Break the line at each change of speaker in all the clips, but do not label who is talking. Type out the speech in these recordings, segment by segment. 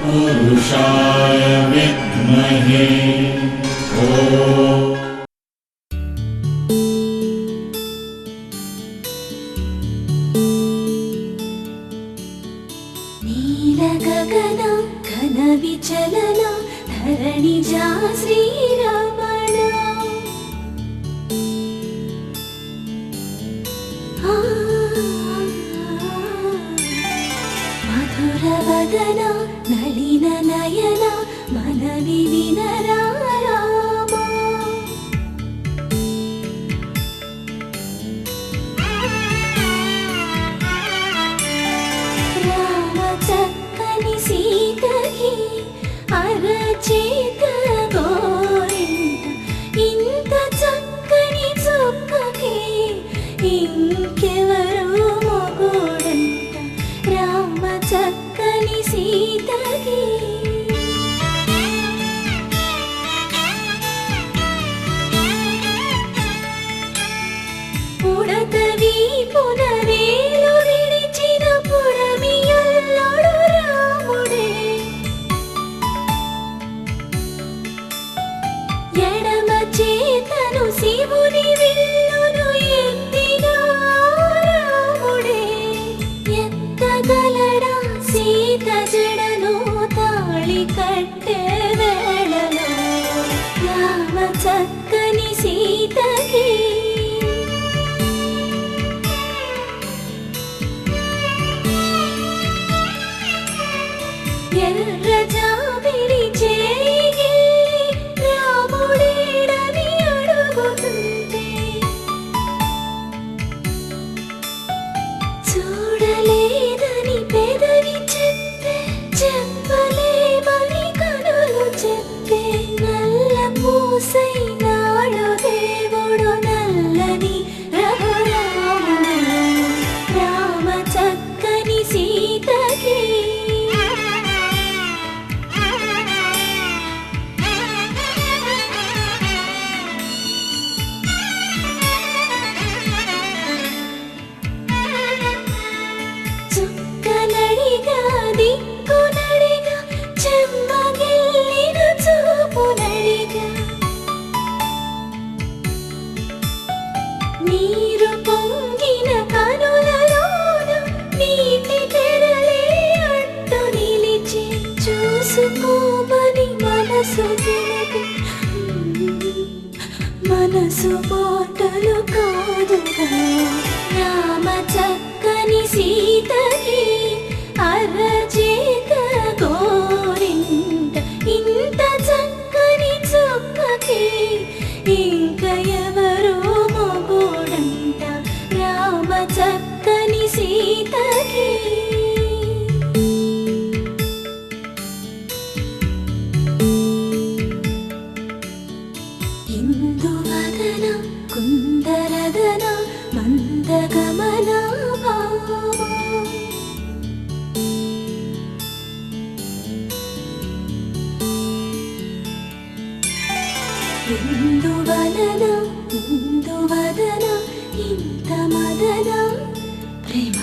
तत्पुरुषाय विद्महे
నీలగగన ఘన విచలన ధరణిజా శ్రీరమణ మధురవదన నళిన నయన మనవి వినరా అరచేత గోరింట ఇంత చక్కని చుక్కకి ఇంకెవరు మొగుడంట రామ చక్కని సీతకి పుడతవి పునవేలు విడిచిన పుడమియల్లోడు రాముడే ఎడమ చేతను శివుని విల్లును ఎత్తిన రాముడే ఎత్తగలడా సీత జడను తాళి కట్టే వేళలో రామ చక్కని సీతకి ఎర్ర జాబిలి చేయి రాముడేడని అడుగుతుంటే చూడలేదని పెదవి చెప్పే చెప్పలేమని కనులు చెప్పే నల్ల పూసై నాడు దేవుడు నల్లని రఘురాముడు రామ చక్కని సీతకి చుక్కనడిగా దిక్కునడిగా చెమ్మగిల్లిన చూపునడిగా నీరు పొంగిన కనులలోన నీటి తెరలే అట్టు నిలిచి చూసుకోమని మనసు తెలిపి మనసు మాటలు కాదుగా రామ చక్కని సీతకి అరచేత గోరింట ఇంత చక్కని చుక్కకి ఇంక ఎవరు మొగుడంట రామ చక్కని సీతకి ఇందువదన కుందరదన మందగమన ఇందువదన ఇందువదన ఇంత మదన ప్రేమ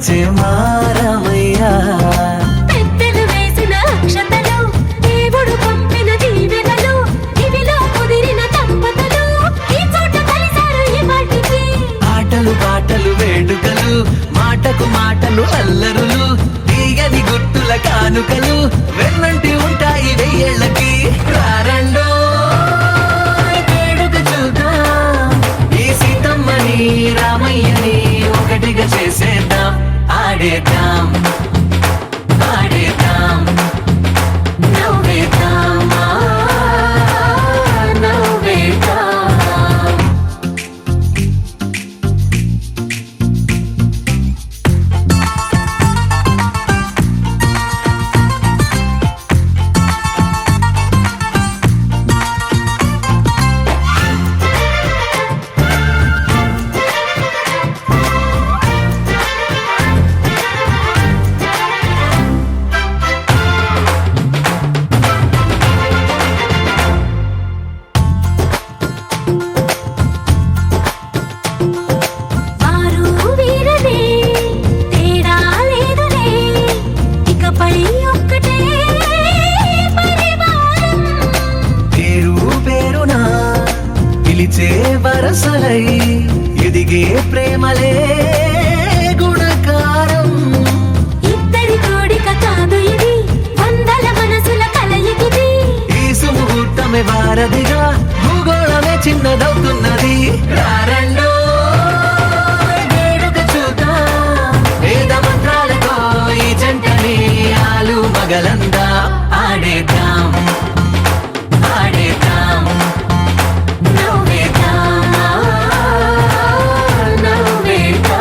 వచ్చే మారమయ్యా.
పెద్దలు వేసిన అక్షతలు, దేవుడు పంపిన దీవెనలు, ఇవిలో కుదిరిన దంపతులు ఈ చోట కలిశారు ఇవాటికి.
ఆటలు పాటలు వేడుకలు, మాటకు మాటలు అల్లరులు, తీయని గుర్తుల కానుకలు వెన్నంటి ఉంటాయి వెయ్యేళ్ళకి. రారండో వేడుక చూద్దాం, ఈ సీతమ్మని రామయ్యని ఒకటిగా చేసేద్దాం. ఆడేద్దాం ఆడేద్దాం
నవ్వేద్దాం, నవ్వేద్దాం. వారు వీరనే తేడా లేదులే, ఇకపై ఒక్కటే పరివారం.
పేరు పేరునా పిలిచే వరసలై ఎదిగే ప్రేమలే గుణకారం.
ఇద్దరి కోడిక కాదు ఇది, వందల మనసుల కలయికిది.
ఈ సుముహూర్తమే వారధిగా, భూగోళమే చిన్నదవుతున్నది. రారండో వేడుక చూద్దాం, వేద మంత్రాలతో ఈ జంటని ఆలు మగలందా. ఆడేద్దాం ఆడేద్దాం
నవ్వేద్దాం, నవ్వేద్దాం.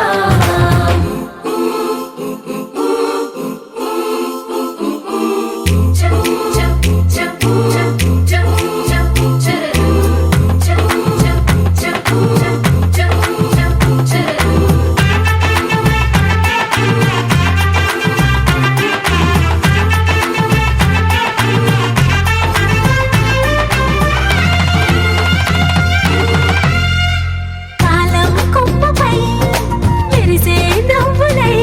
కాలం కొమ్మపై మెరిసే నవ్వులై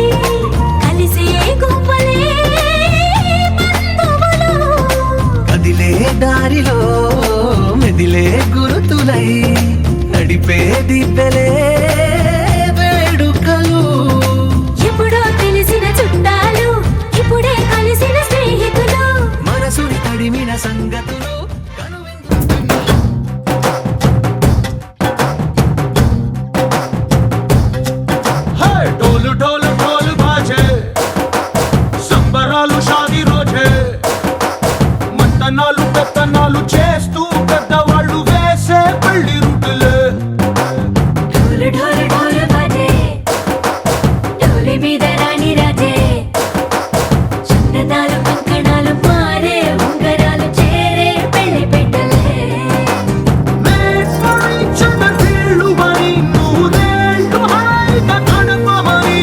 కలిసే గువ్వలే బంధువులు.
కదిలే దారిలో మెదిలే గురుతులై నడిపే దిబ్బెలే వేడుకలు.
ఎప్పుడో తెలిసిన చుట్టాలు, ఇప్పుడే కలిసిన స్నేహితులు.
మనసుని తడిమిన సంగతులు
ढोल ढोल ढोल बाजे సంబరాలు షాదీ రోజే మంతనాలు పెత్తనాలు చేస్తూ పెద్దవాళ్ళు వేసే పెళ్లి రుటులే
ఢోలు ఢోలు ఢోలు బాజే, ఢోలి మీద రాణి రాజే. చందనాలు కంకణాలు మారే, ఉంగరాలు చేరే పెళ్లి పెట్టలే.
వీళ్ళు మరి నూరేళ్ళు హాయిగా గడపమని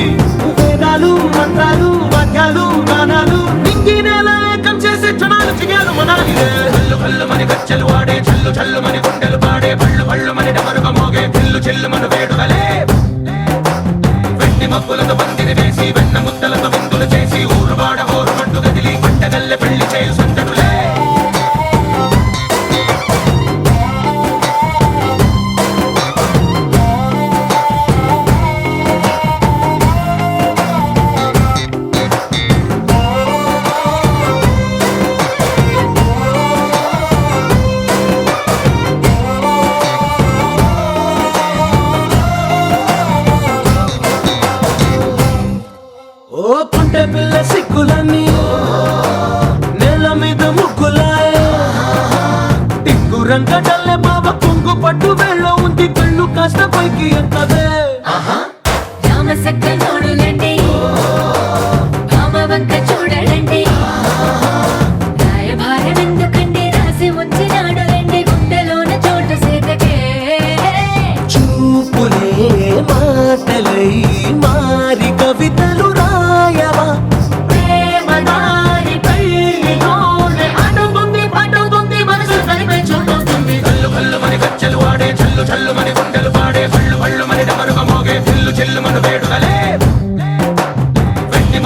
వేదాలు మంత్రాలు వాక్యాలు గానాలు నింగి నేల ఏకం చేసే క్షణాలు చిగాలు మనాలిదే. హల్లు హల్లు మని గజ్జలు వాడే, చల్లు చల్లు మని గుండెలు పాడే, పళ్ళు పళ్ళు మని డమరుగ మోగే, చిల్లు చిల్లు మన వేడుకలే. వెండి మబ్బులతో పందిరి వేసి, వెన్న ముద్దలతో విందులు చేసి, ఊరు వాడ హోరు మట్టు గదిలి పంటగల్లె పెళ్లి చేయు సందడులే. ఓ పుంటె పిల్ల సిక్కులన్నీ నేల మీద ముగ్గులాయ, టింగు రంగడల్లె బాబ కుంగు పట్టు వేళ్ళ ఉంది, కళ్ళు కాస్త పైకి ఎత్తదే.
రామసక్క నోడులండి, భామ వంక చూడలండి. రాయభారం ఎందుకండి, రాసి ఉంచినాడు రండి, గుండెలోన చోటు సేతకే.
చూపులే మాటలై మారి కవితలు రాయవా.
ప్రేమ దారి పెళ్లిలోనే అడుగుంది పట్టుకుంది, మనసు కలిపే చూడుతుంది.
కల్లు కల్లు మని గజ్జలు వాడే, చల్లు చల్లు మని గుండెలు పాడే, పళ్ళు పళ్ళు మని డమరుగ మోగే, చిల్లు చిల్లు మన వేడుకలే.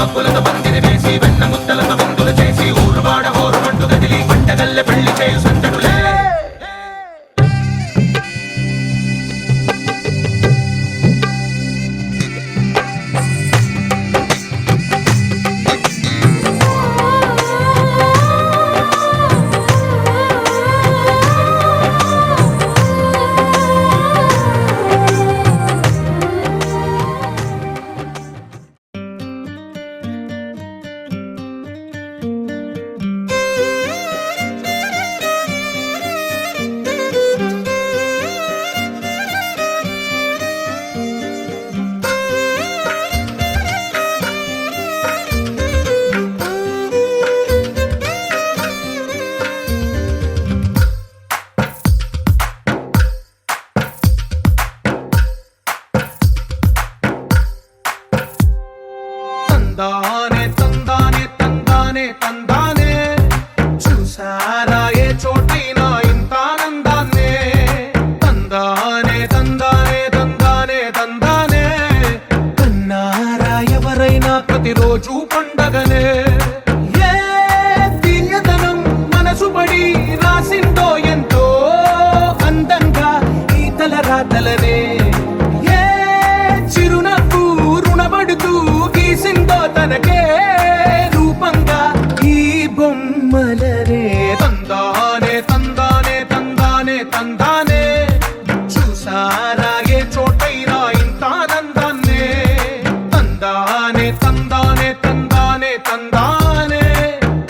మబ్బులతో పందిరి వేసి వెన్న ముద్దలతో విందులు చేసి ఊరువాడ హోరు మంటు గదిలి పంటగల్లె పెళ్లి చేయు సందడులే తందానే తందానే తందానే తందానే చూసారా ఏ చోటైనా ఇంత ఆనందాన్నే తందానే తందానే తందానే తందానే కన్నారా ఎవరైనా ప్రతిరోజు పండగనే ఏ తీయదనం మనసు పడి రాసిందో ఎంతో అందంగా ఈ తల రాతలనే ఏ చిరునవ్వు రుణపడుతూ గీసిందో తనకే రూపంగా ఈ బొమ్మలనే తందానే తందానే తందానే తందానే చూసారా ఏ చోటైనా ఇంత ఆనందాన్నే తందానే తందానే తందానే తందానే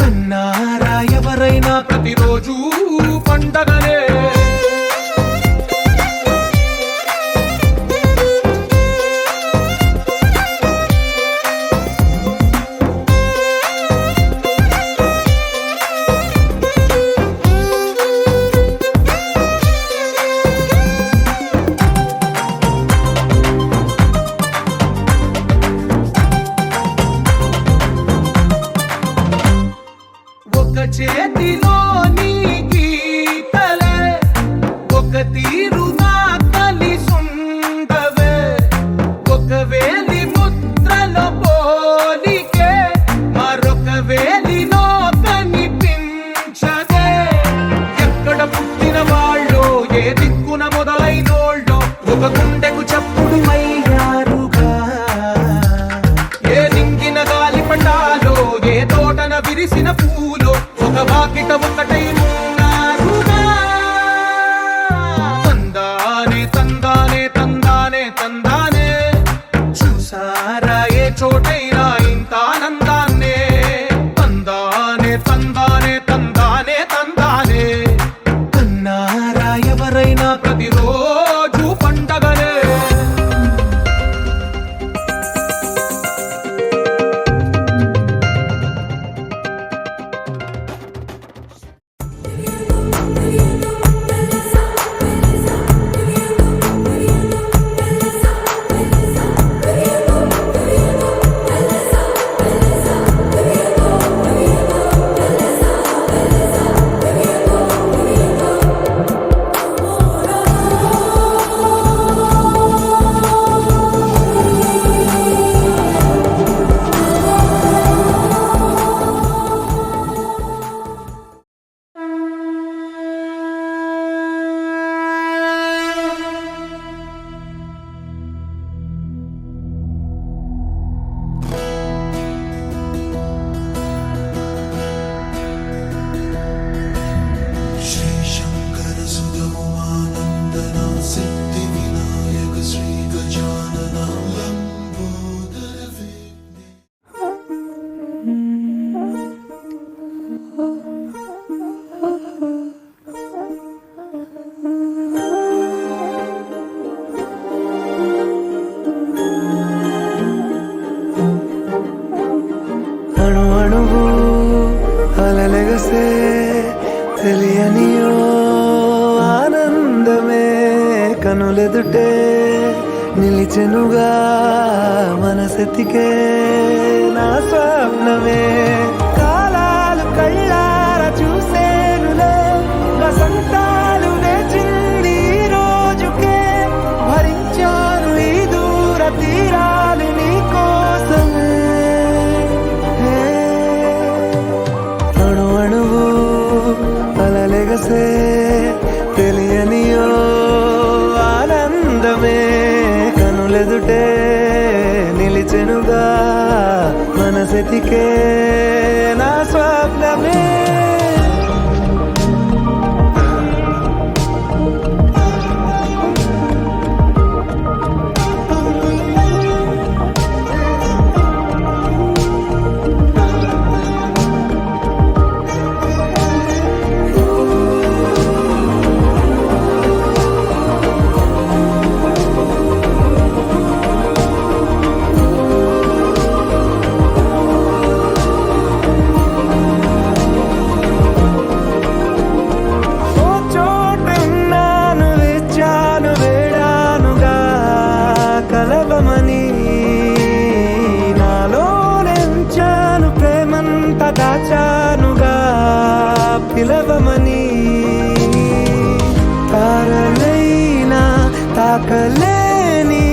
కన్నారా ఎవరైనా ప్రతిరోజు పండగనే ఒక చేతిలోని గీతలే ఒక తీరుగా కలిసుండవే ఒక వేలి ముద్రలో పోలికే మరొక వేలిలో కనిపించదే ఎక్కడ పుట్టిన వాళ్ళో ఏ దిక్కున మొదలైనోళ్ళో ఒక గుండెకు చప్పుడు అయ్యారుగా ఏ నింగిన గాలి పండాలో ఏ తోటన విరిసిన పూలో ఒక వాకిట ఒకటై ఉన్నారుగా తందానే తందానే తందానే తందానే చూసారా ఏ చోటైనా ఇంత ఆనందాన్నే తందానే తందానే తందానే తందానే కన్నారా ఎవరైనా ప్రతిరోజు పండగనే
అలలెగసే తెలియనియో ఆనందమే కనులెదుటే నిలిచెనుగా మనసెతికే నా స్వప్నమే కాలాలు కళ్ళారా చూసేనులే వసంతాలు వేచింది ఈ రోజుకే భరించాను ఈ దూర తీరాలు నీ కోసమే కనులెదుటే నిలిచెనుగా మనసెతికే నా స్వప్నమే దాచానుగా పిలవమని తారలైనా తాకలేని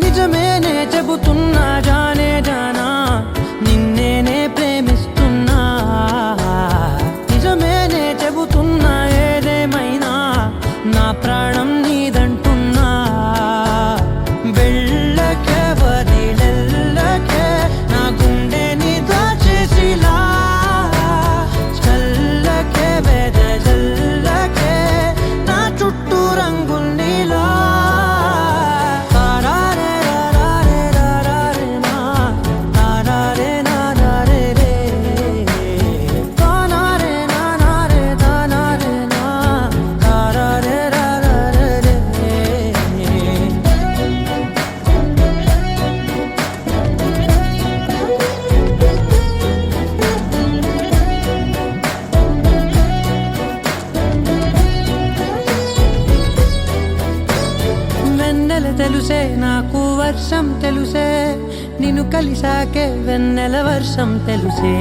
నిజమేనే చెబుతున్నా జానే జానా నిన్నేనే ప్రేమిస్తున్నా నిజమేనే చెబుతున్నా ఏదేమైనా నా ప్రాణం నీదంటున్నా వెళ్ళకే వదిలెల్లకే నా గుండెని దాచేసిలా చల్లకే వెదజల్లకే నా చుట్టూ రంగుల్నిలా తెలుసే నాకు వర్షం తెలుసే నిన్ను కలిసాకే వెన్నెల వర్షం తెలుసే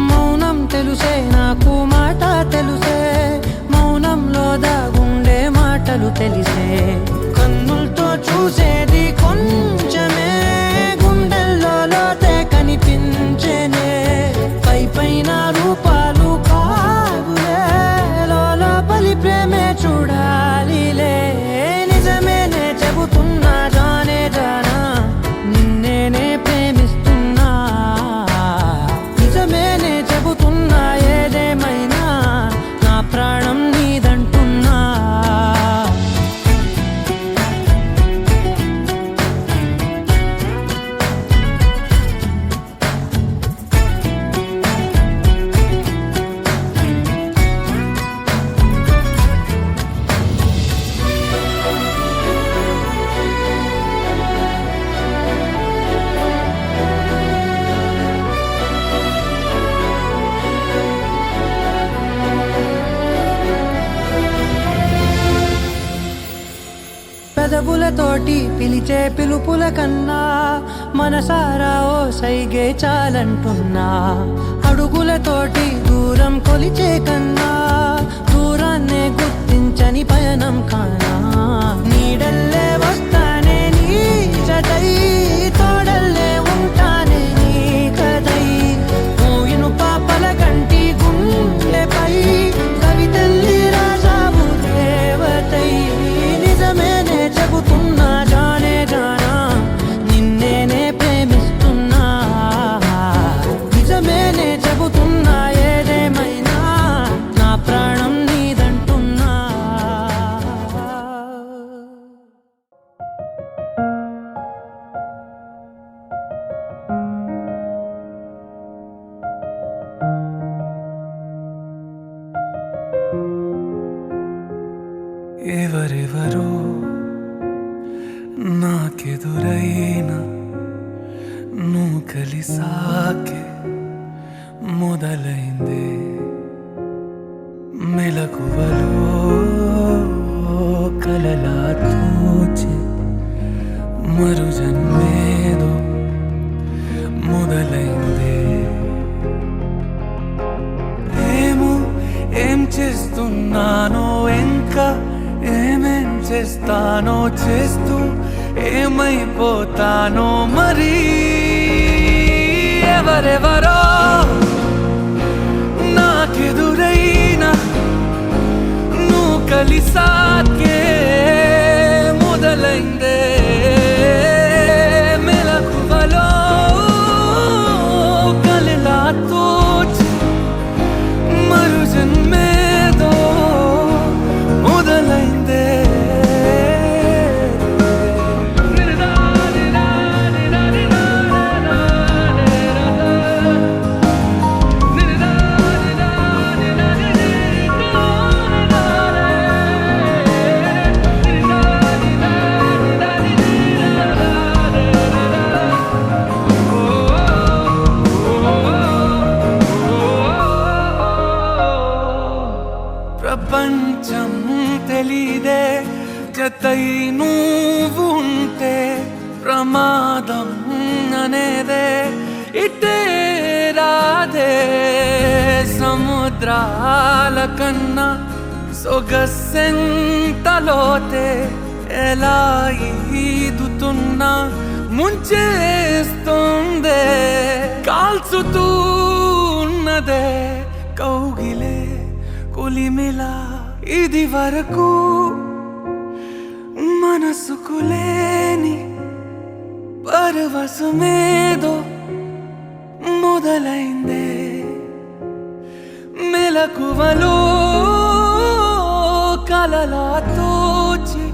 మౌనం తెలుసే నాకు మాట తెలుసే మౌనంలో దాగుండే మాటలు తెలిసే కన్నులతో చూసేది కొంచెమే గుండెల్లో లోతే కనిపించేనే పై పైన రూపాలు కాదులే లోపలి ప్రేమే చూడాలిలే నిజమేనే చెబుతున్నా జానే జానా నిన్నేనే ప్రేమిస్తున్నా నిజమేనే చెబుతున్నా ఏదేమైనా నా ప్రాణం నీదంటున్నా పెదవులతోటి పిలిచే పిలుపుల కన్నా మనసారా ఓ సైగే చాలంటున్నా అడుగులతోటి దూరం కొలిచే కన్నా దూరాన్నే గుర్తించని పయనం కానా నీడల్లే వస్తానే నీ జతై తోడల్లే ఉంటానే నీ కదై మోయిను పాపల కంటి గుండెపై కవితల్లి రాసావు దేవతై నిజమేనే చెబుతున్నా జానే జానా నిన్నేనే ప్రేమిస్తున్నా నిజమేనే చెబుతున్నా ఏదేమైనా నా ప్రాణం నీదంటున్నా ఎవరెవరో నాకెదురైనా నువ్వు కలిసాకే మొదలైందే మెలకువలో కలలా తోచి మరు జన్మేదో మొదలైందే. ఏం చేస్తున్నానో ఇంకా ఏమేం చేస్తానో చేస్తూ ఏమైపోతానో మరి. ఎవరెవరో నాకెదురైనా నువ్వు కలిసాకే మొదలైందే. మెలకువలో కలలా తోచి మరు జన్మేదో మొదలైందే. ప్రపంచం తెలీదే జతై నువ్వు ఉంటే, ప్రమాదం అనేదే ఇటే రాదే. సముద్రాల కన్నా సొగసెంతలోతే ఎలా ఈదుతున్నా ముంచేస్తుందే. కాల్చుతూ ఉన్నదే కౌగిలే కొలిమిలా. ఇది వరకు మనసుకు లేని పరవశమేదో మొదలైందే. మెలకువలో కలలా తోచి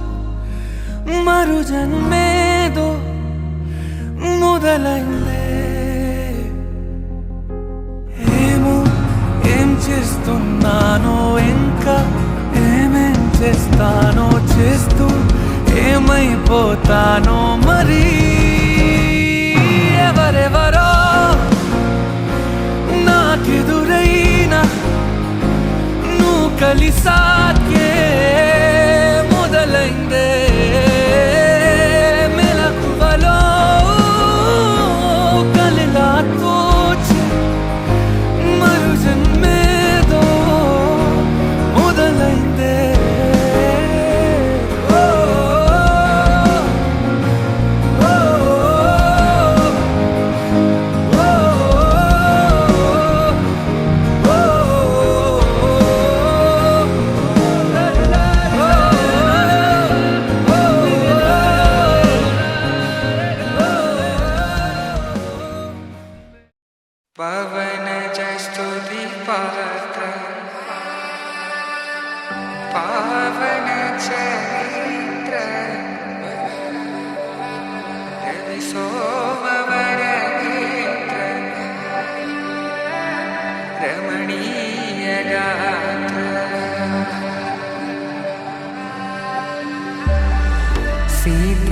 మరు జన్మేదో మొదలైందే. ఏం చేస్తున్నానో ఇంకా ఏమేం చేస్తానో చేస్తూ ఏమైపోతానో మరి. ఎవరెవరో నాకెదురైనా నువ్వు కలిసాకే మొదలైందే. మెలకువలో కలలా తోచి మరు జన్మేదో మొదలైందే.
పవన జస్తుతి పాత్ర పావన చరిత్ర రవి సోమవర నేత్ర రమణీయ గాత్ర సీత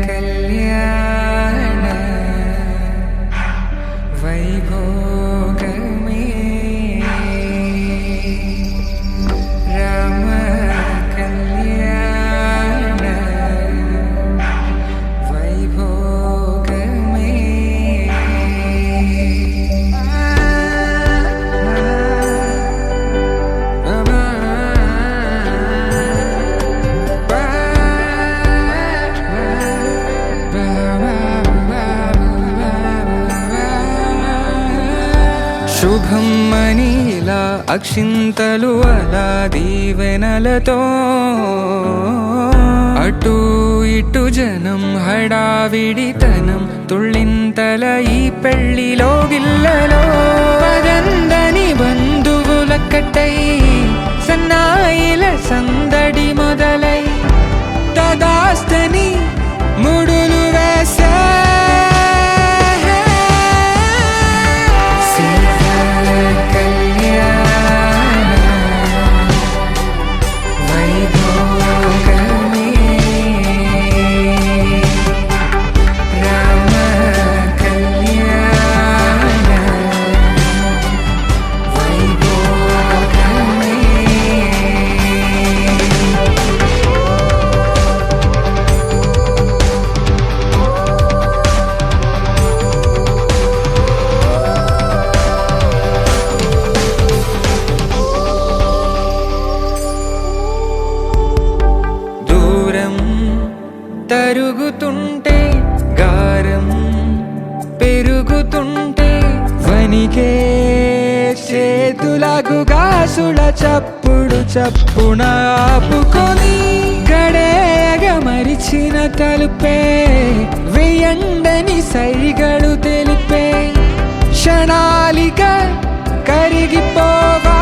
కళ్యాణ వైభోగమే రామ కళ్యాణ వైభోగమే. శుభం మనీలా అక్షింతలు అలా దీవెనలతో అటు ఇటు జనం హడావిడితనం తుళ్ళింతల ఈ పెళ్లిలో గిల్లలో. పదందని బంధువులక్కటై సన్నాయిల సందడి మొదలై తదాస్తని ముడులు వేసా.
వైభోగమే
గాజుగాసుల చప్పుడు చప్పున ఆపుకొని గడేగ మరిచిన తలుపే వెయ్యండని సైగడు తెలిపే క్షణాలిక కరిగిపోవా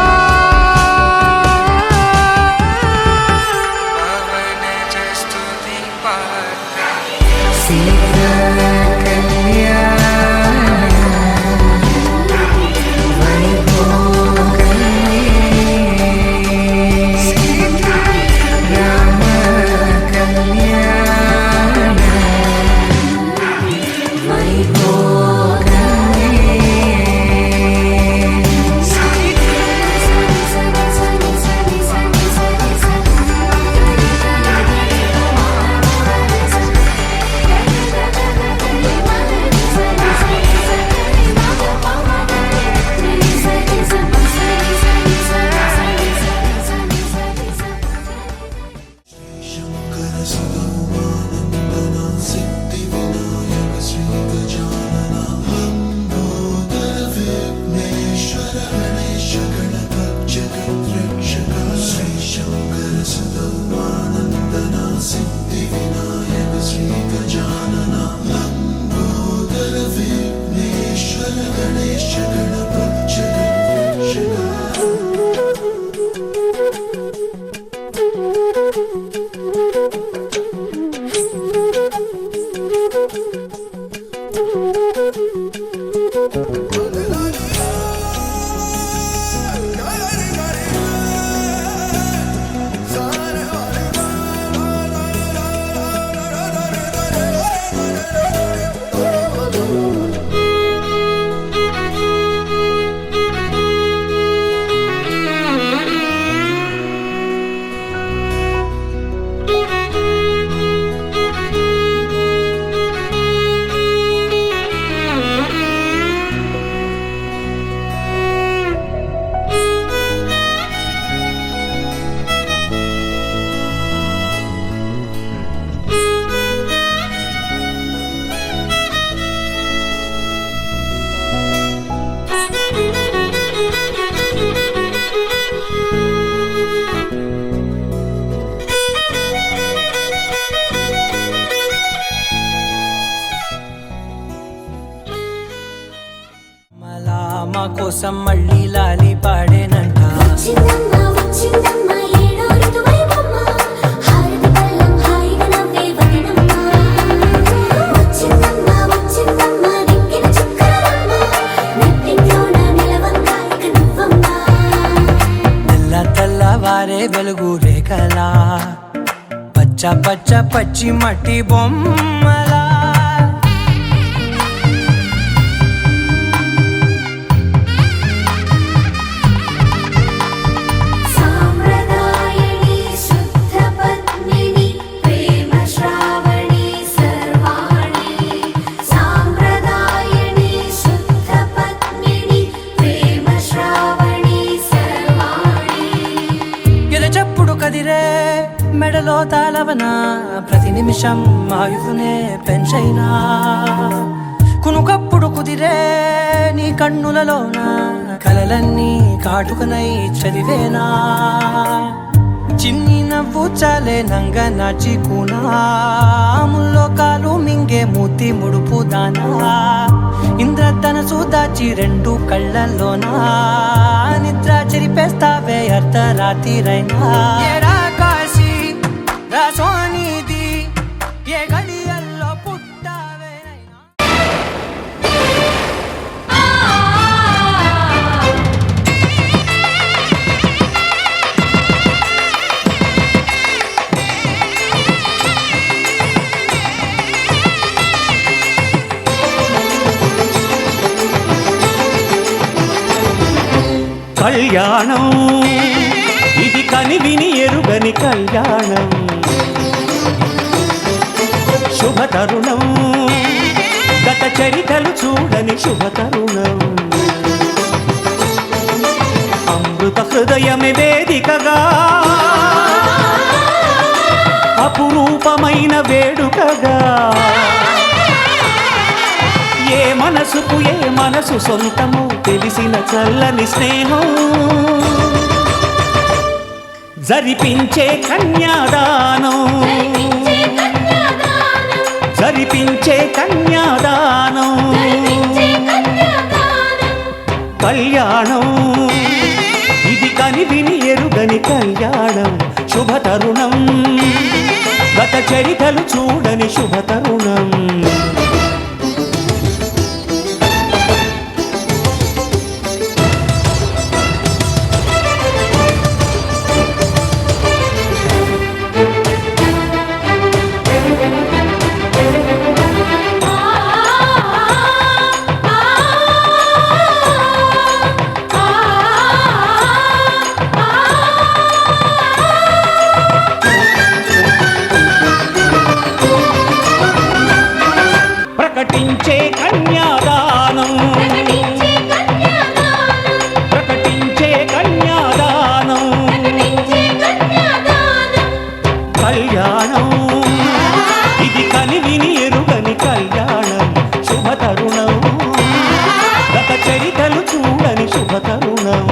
మా కోసం మళ్ళీ లాలి పాడేనంట
వచ్చిందమ్మ వచ్చిందమ్మ ఏడో ఋతువైవమ్మ హారతి పళ్ళం హాయిగా నవ్వే వదనమ్మ వచ్చిందమ్మ వచ్చిందమ్మ దిక్కిన చుక్కలమ్మ నెట్టింట్లోన నిలవంగా ఇక నువ్వమ్మ
తెల్ల తెల్లవారే వెలుగు రేఖలా పచ్చ పచ్చ పచ్చి మట్టి బొమ్మలా
సాంప్రదాయని శుద్ధ పద్మిని ప్రేమ శ్రావణి సర్వాణి సాంప్రదాయని శుద్ధ పద్మిని ప్రేమ శ్రావణి సర్వాణి
ఎరచప్పుడు కదిరే మెడలో తాళవన ప్రతి నిమిషం ఆయుధునే పెంచైనా కునుకప్పుడు కుదిరే నీ కన్నులలోన కలలన్నీ కాటుకనై చదివేనా చిన్ని నవ్వు చాలే నంగ నాచి కూనాముల్లో కాలు మింగే మూతి ముడుపు దానా ఇంద్రధనసు దాచి రెండు కళ్ళల్లోనా నిద్ర చెరిపేస్తావే అర్ధరాత్రిరైనా ఏరా కాశీ రాసోనిది ఏ గడియల్లో పుట్టావేనైనా
కళ్యాణం ఇది కని విని ఎరుగని కళ్యాణం శుభతరుణం గత చరితలు చూడని శుభతరుణం అమృత హృదయమే వేదికగా అపురూపమైన వేడుకగా ఏ మనసు మనసుకు ఏ మనసు సొంతమో తెలిసిన చల్లని స్నేహం జరిపించే కన్యాదానం జరిపించే కన్యాదానం కళ్యాణం ఇది కనివిని ఎరుగని కళ్యాణం శుభతరుణం గత చరితలు చూడని శుభతరుణం ప్రకటించే కన్యాదానం ప్రకటించే కన్యాదానం కళ్యాణం ఇది కనివిని ఎరుగని కళ్యాణం శుభతరుణం గత చరితలు చూడని శుభతరుణం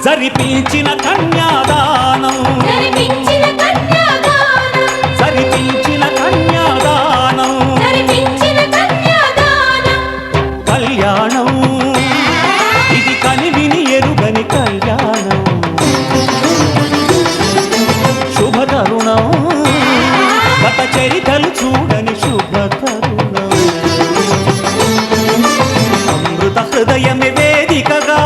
జరిపించిన కన్యాదానం జరిపించిన కన్యాదానం కళ్యాణం ఇది కనివిని ఎరుగని కళ్యాణం శుభతరుణం గత చరితలు చూడని శుభతరుణం అమృత హృదయమే వేదికగా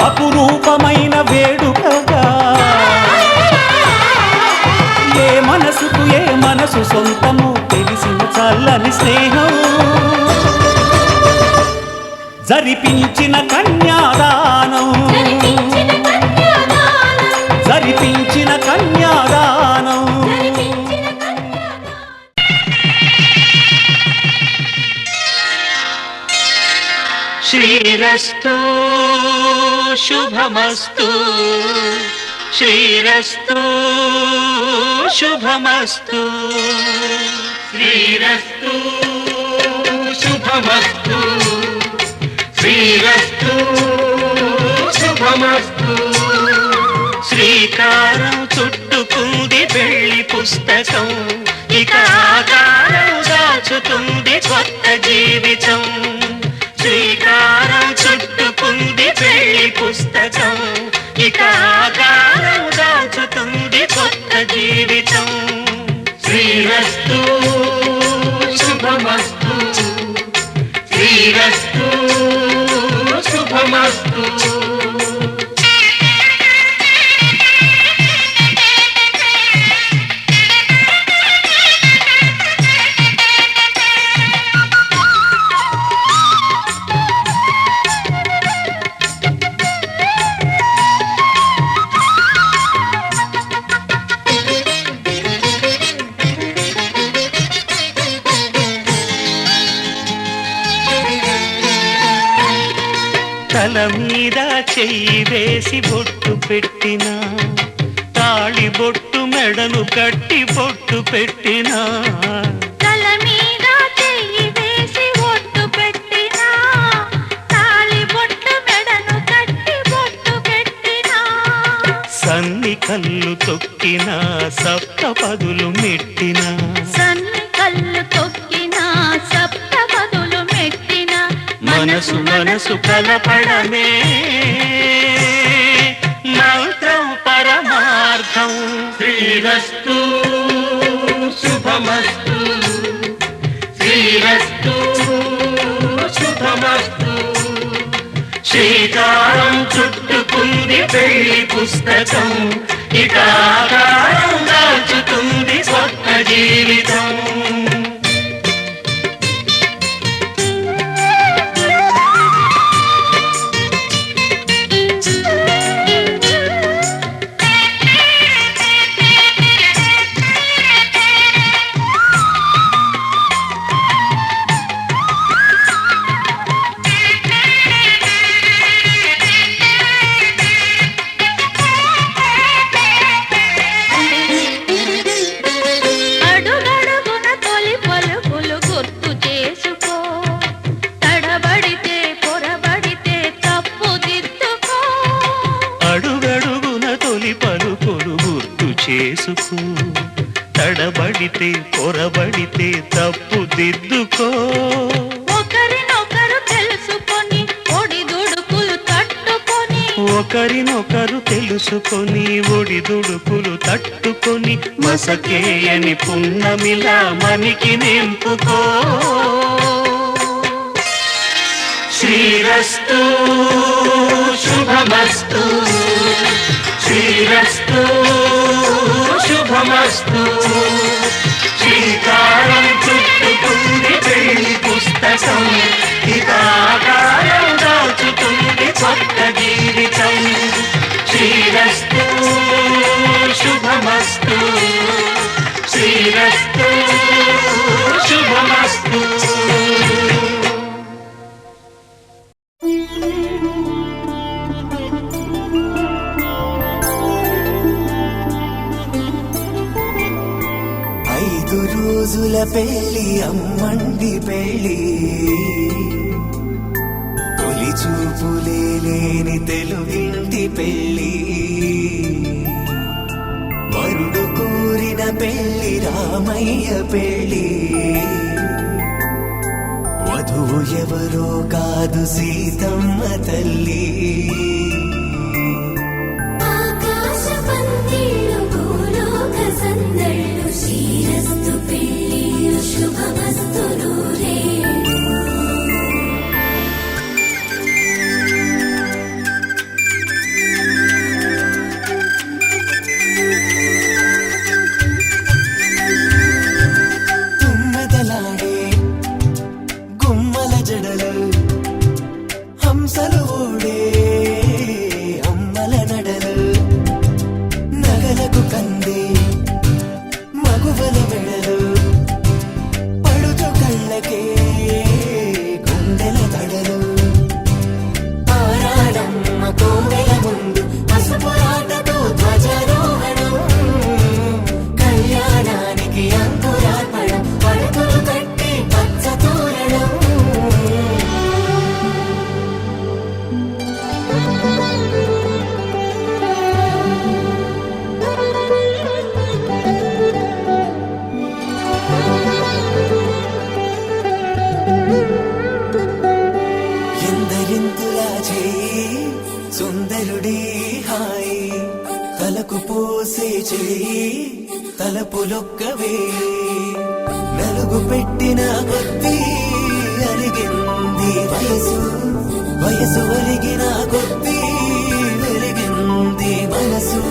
అపురూపమైన వేడుకగా ఏ మనసుకు ఏ మనసు సొంతమో తెలిసిన చల్లని స్నేహం జరిపించిన కన్యాదానం జరిపించిన కన్యాదానం శ్రీరస్తు శుభమస్తు శ్రీరస్తు శుభమస్తు శ్రీరస్తు శుభమస్తు శ్రీరస్తు శుభమస్తు శ్రీకారం చుట్టుకుంది పెళ్లి పుస్తకం ఇక ఆకారం దాచుతుంది కొత్త జీవితం శ్రీకారం చుట్టుకుంది పెళ్లి పుస్తకం ఇక ఆకారం దాచుతుంది కొత్త జీవితం శ్రీరస్తు శుభమస్తు శ్రీరస్తు శుభమస్తు తల మీద చెయ్యి వేసి బొట్టు పెట్టినా తాళి బొట్టు మెడను కట్టి బొట్టు పెట్టినా
తల మీద చెయ్యి వేసి బొట్టు పెట్టినా తాళి
కళ్ళు తొక్కిన సప్తపదులు మెట్టిన
సన్ని కళ్ళు తొక్కిన సప్తపదులు మెట్టిన
మనసు మనసు కలపడమే మంత్రం పరమార్థం. శ్రీరస్తు శుభమస్తు శ్రీరస్తు శుభమస్తు. శ్రీకారం చుట్టుకుంది పెళ్లి పుస్తకం, ఇక ఆకారం దాచుతుంది కొత్త జీవితం. తడబడితే పొరబడితే తప్పు దిద్దుకో.
ఒకరినొకరు తెలుసుకొని ఒడిదుడుకులు తట్టుకొని
ఒకరినొకరు తెలుసుకొని ఒడిదుడుకులు తట్టుకొని మసకేయని పున్నమిలా మనికి నింపుకో. శ్రీరస్తు శుభమస్తు శ్రీరస్తు శుభమస్తు. శ్రీకారం చుట్టుకుంది పెళ్లి పుస్తకం, ఇక ఆకారం దాచుతుంది కొత్త జీవితం. శ్రీరస్తు శుభమస్తు శ్రీరస్తు శుభమస్తు.
రోజుల పెళ్ళి అమ్మండి పెళ్ళి, తొలి చూపులే లేని తెలుగింటి పెళ్ళి, వరుడు కోరిన పెళ్ళి రామయ్య పెళ్ళి, వధువు ఎవరో కాదు సీతమ్మ తల్లి.
శ్రీరస్తు పెళ్ళిళ్ళు శుభమస్తు నూరే.
తుమ్మెదలాడే గుమ్మల జడలు, హంసలు ఓడే అమ్మల నడలు, నగలకు కందే మగువల మెడలు, పడుచు కళ్ళకే గుండెల తడలు, ఆరాడమ్మ కోవెల ముందు పసుపురాటతో ధ్వజారోహణం, కళ్యాణానికి అంకురార్పణం, పడకలు కట్టి పచ్చ తోరణం. ఎందరింతులా చేయి సుందరుడి హాయి, తలకు పోసే చేయి తలపులొక్కవే, నలుగు పెట్టిన కొద్దీ అలిగింది వయసు, వయసు ఒలిగిన కొద్దీ వెలిగింది మనసు.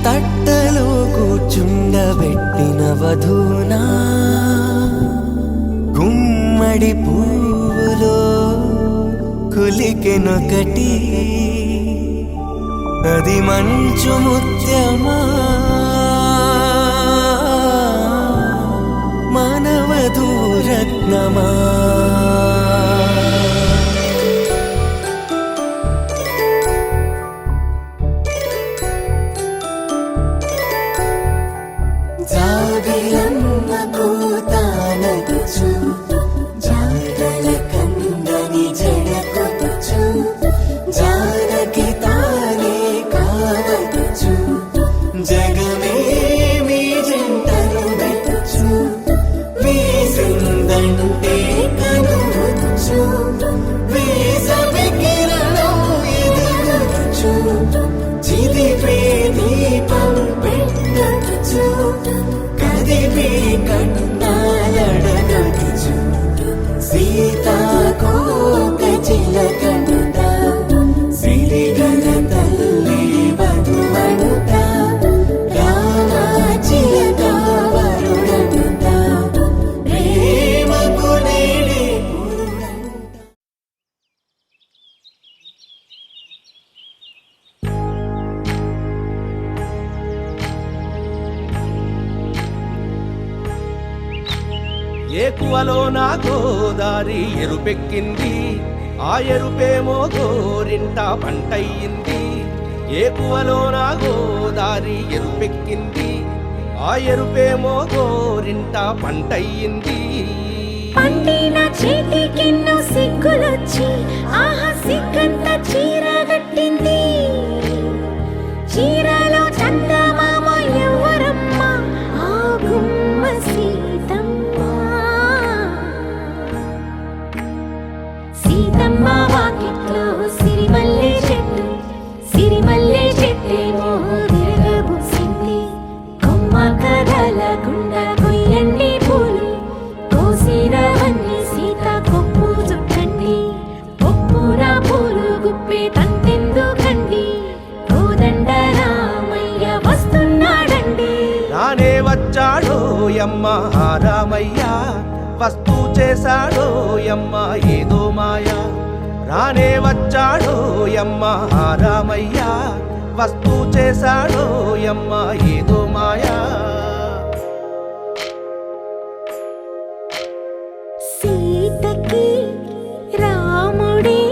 తట్టలో కూర్చుండబెట్టిన వధూనా, గుమ్మడి పువ్వులో కులికెనొకటి, అది మంచు ముత్యమా మానవధూ రత్నమా.
ఏకువలో నా గోదారి ఎరుపెక్కింది, ఆ ఎరుపేమో గోరింట పంటయ్యింది. ఏకువలో నా గోదారి ఎరుపెక్కింది, ఆ ఎరుపేమో గోరింట పంటయ్యింది.
పండిన చేతికెన్నో సిగ్గులొచ్చి ఆహా సిగ్గంత చీర కట్టింది. చీరలో చందమామ ఎవరమ్మ, ఆ గుమ్మ సీతమ్మ. సీతమ్మ వాకిట్లో సిరిమల్లె చెట్టు, సిరిమల్లె చెట్టేమో విరగబూసింది. కొమ్మ కదలకుండా కొయ్యండి పూలు, కోసిరవన్నీ సీత కొప్పు చుట్టండి. కొప్పున పూలు గుప్పే తంతెందుకండి, కోదండ రామయ్య వస్తున్నాడండి.
రానే వచ్చాడో యమ్మ రామయ్య, వస్తూ చేశాడో యమ్మ ఏదో మాయా. రానే వచ్చాడో యమ్మ రామయ్య, వస్తూ చేశాడో యమ్మ ఏదో మాయా.
సీతకి రాముడే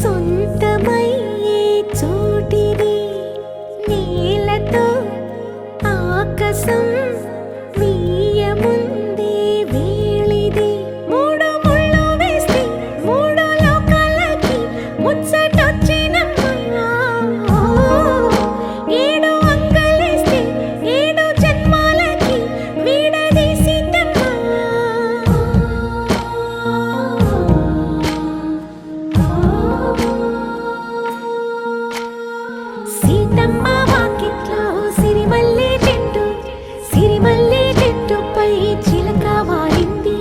సొంతమయ్యే చోటిది, నేలతో ఆకాశం వీయముందే వేళిది. మూడు ముళ్ళు వేస్తే మూడు లోకాలకి ముచ్చటొచ్చినమ్మా. ఏడు అంగలేస్తే ఏడు జన్మాలకి వీడదీసిద్దమ్మా. సీతమ్మ వాకిట్లో సిరిమల్లె చెట్టు, సిరిమల్లె చెట్టుపై చిలక వాలింది.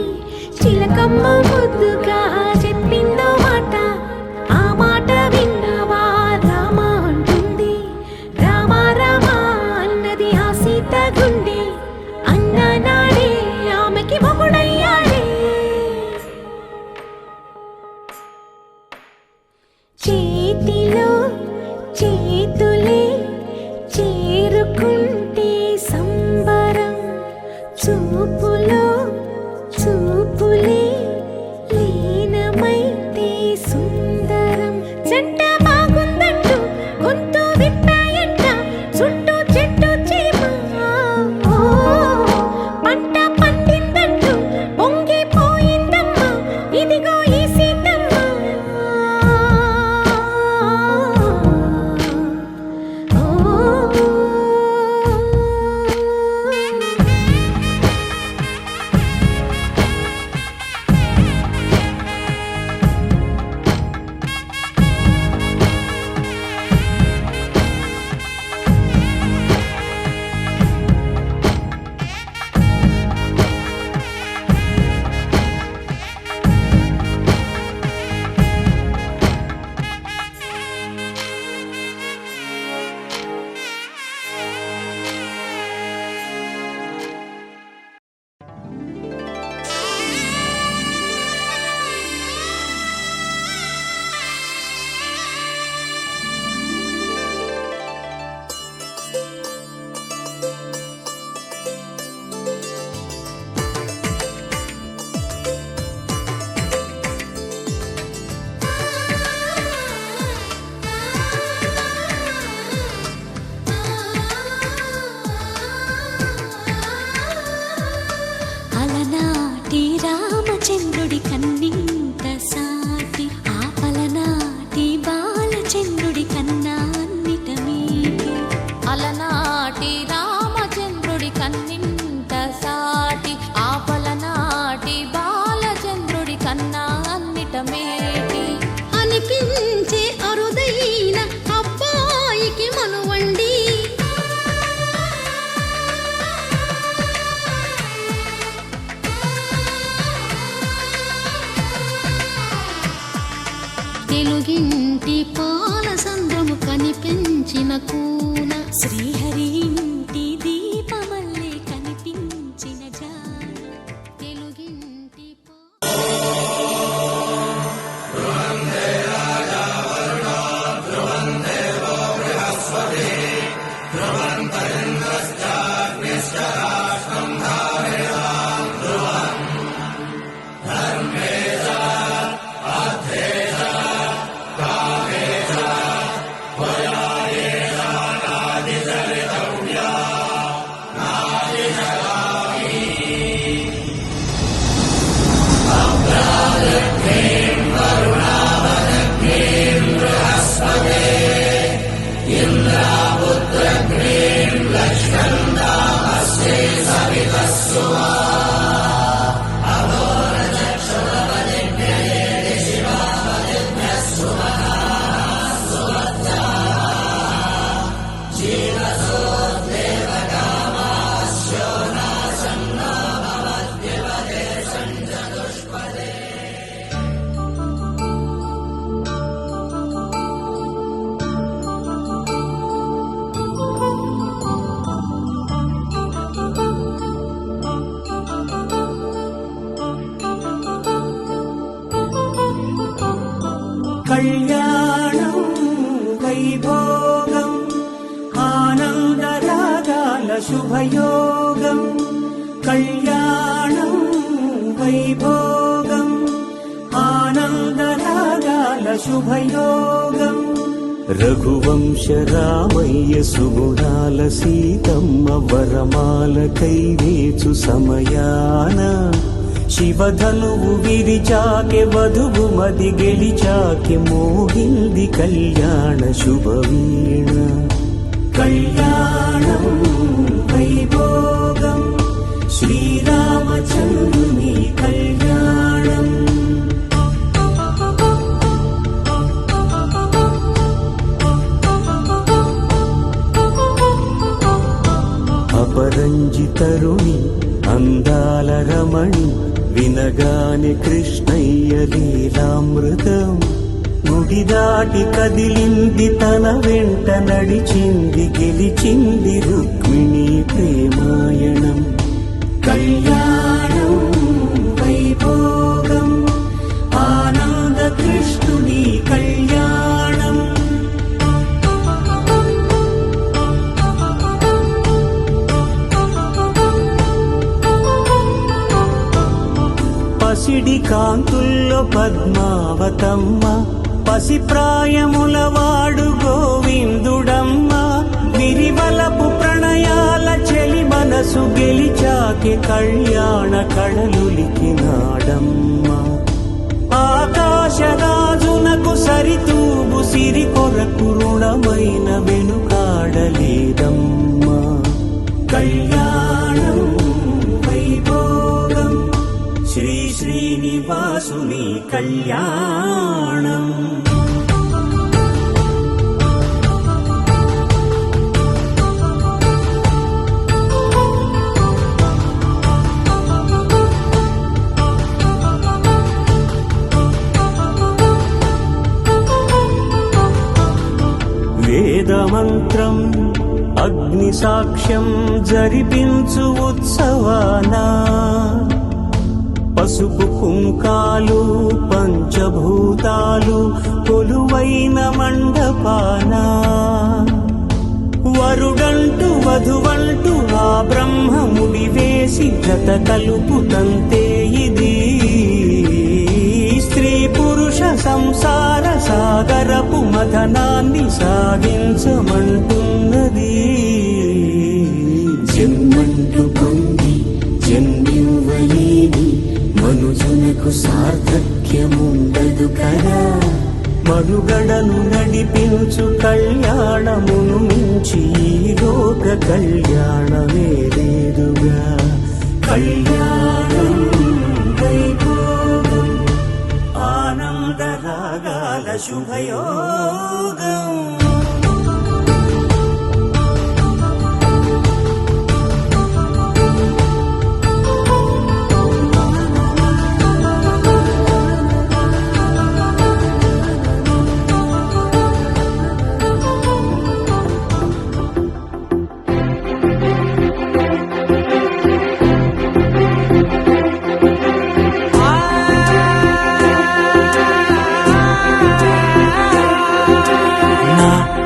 చిలకమ్మ ముద్దుగా చెప్పిందో మాట, ఆ మాట విన్నవా రామ అంటుంది. రామ రామ అన్నది ఆ సీత గుండె, అన్న నాడే ఆమెకి మొగుడయ్యాడే. చేతిలో చేతులే చేరుకుంటే సంబరం, చూపులో చూపులే లీనమైతే సుందరం. జంట బాగుందంటూ గొంతు విప్పాయంట చుట్టూ చెట్టు చీమ. పంట పండిందంటూ పొంగిపోయిందమ్మా, ఇదిగో ఈ సీతమ్మ. అలనాటి రామచంద్రుడి కన్నింత సాటి, ఆపలనాటి బాలచంద్రుడి కన్నా అన్నిట మీటి.
అలనాటి రామచంద్రుడి కన్నింత సాటి, ఆపలనాటి బాలచంద్రుడి కన్నా అన్నిట మేటి.
అనిపించే అరుదైన అబ్బాయికి మనువండి, తెలుగింటి పాల సంద్రము కనిపించిన కూన, శ్రీహరి ఇంటి దీపమల్లే కనిపించిన జాన. తెలుగింటి
కళ్యాణం వైభోగం ఆనందరాగాల శుభయోగం కళ్యాణం వైభోగం ఆనందరాగాల శుభయోగం రఘువంశ రామయ్య సుగుణాల సీతమ్మ వరమాల కైవేచు సమయాన శివధనువు విరిచాకె వధువు మది గెలిచాకె మోగింది కళ్యాణ శుభవీణ కళ్యాణం వైభోగం శ్రీరామచంద్రుని కళ్యాణం అపరంజి తరుణి అందాల రమణి వినగానే కృష్ణయ్య లీలామృతం గుడి దాటి కదిలింది తన వెంట నడిచింది గెలిచింది రుక్మిణి ప్రేమాయణం కళ్యాణం వైభోగం ఆనంద కృష్ణుని కళ్యాణం పసిడి కాంతుల్లో పద్మావతమ్మ పసిప్రాయముల వాడు గోవిందుడమ్మ విరివలపు ప్రణయాల చెలి మనసు గెలిచాకి కళ్యాణ కళలులికినాడమ్మ ఆకాశరాజునకు సరితూబు సిరి కొరకు రుణమైన వెనుకాడలేదమ్మా కళ్యాణం వైభోగం శ్రీ శ్రీనివాసుని కళ్యాణం వేదమంత్రం అగ్ని సాక్ష్యం జరిపించు ఉత్సవానా పసుపు కుంకాలు పంచభూతాలు కొలువైన మండపానా వరుడంటూ వధువంటూ ఆ బ్రహ్మముడి వేసి జత కలుపుతంతే ఇది స్త్రీ పురుష సంసార సాగరపు మథనాన్ని సాగించమంటున్నది జన్మంటూ పొంది జన్మివ్వలేని మనుజునకు సార్థక్యముండదు కదా మనుగడను నడిపించు కళ్యాణమును మించి ఈ లోక కళ్యాణమే లేదుగా కళ్యాణం వైభోగం ఆనంద రాగాల శుభయోగం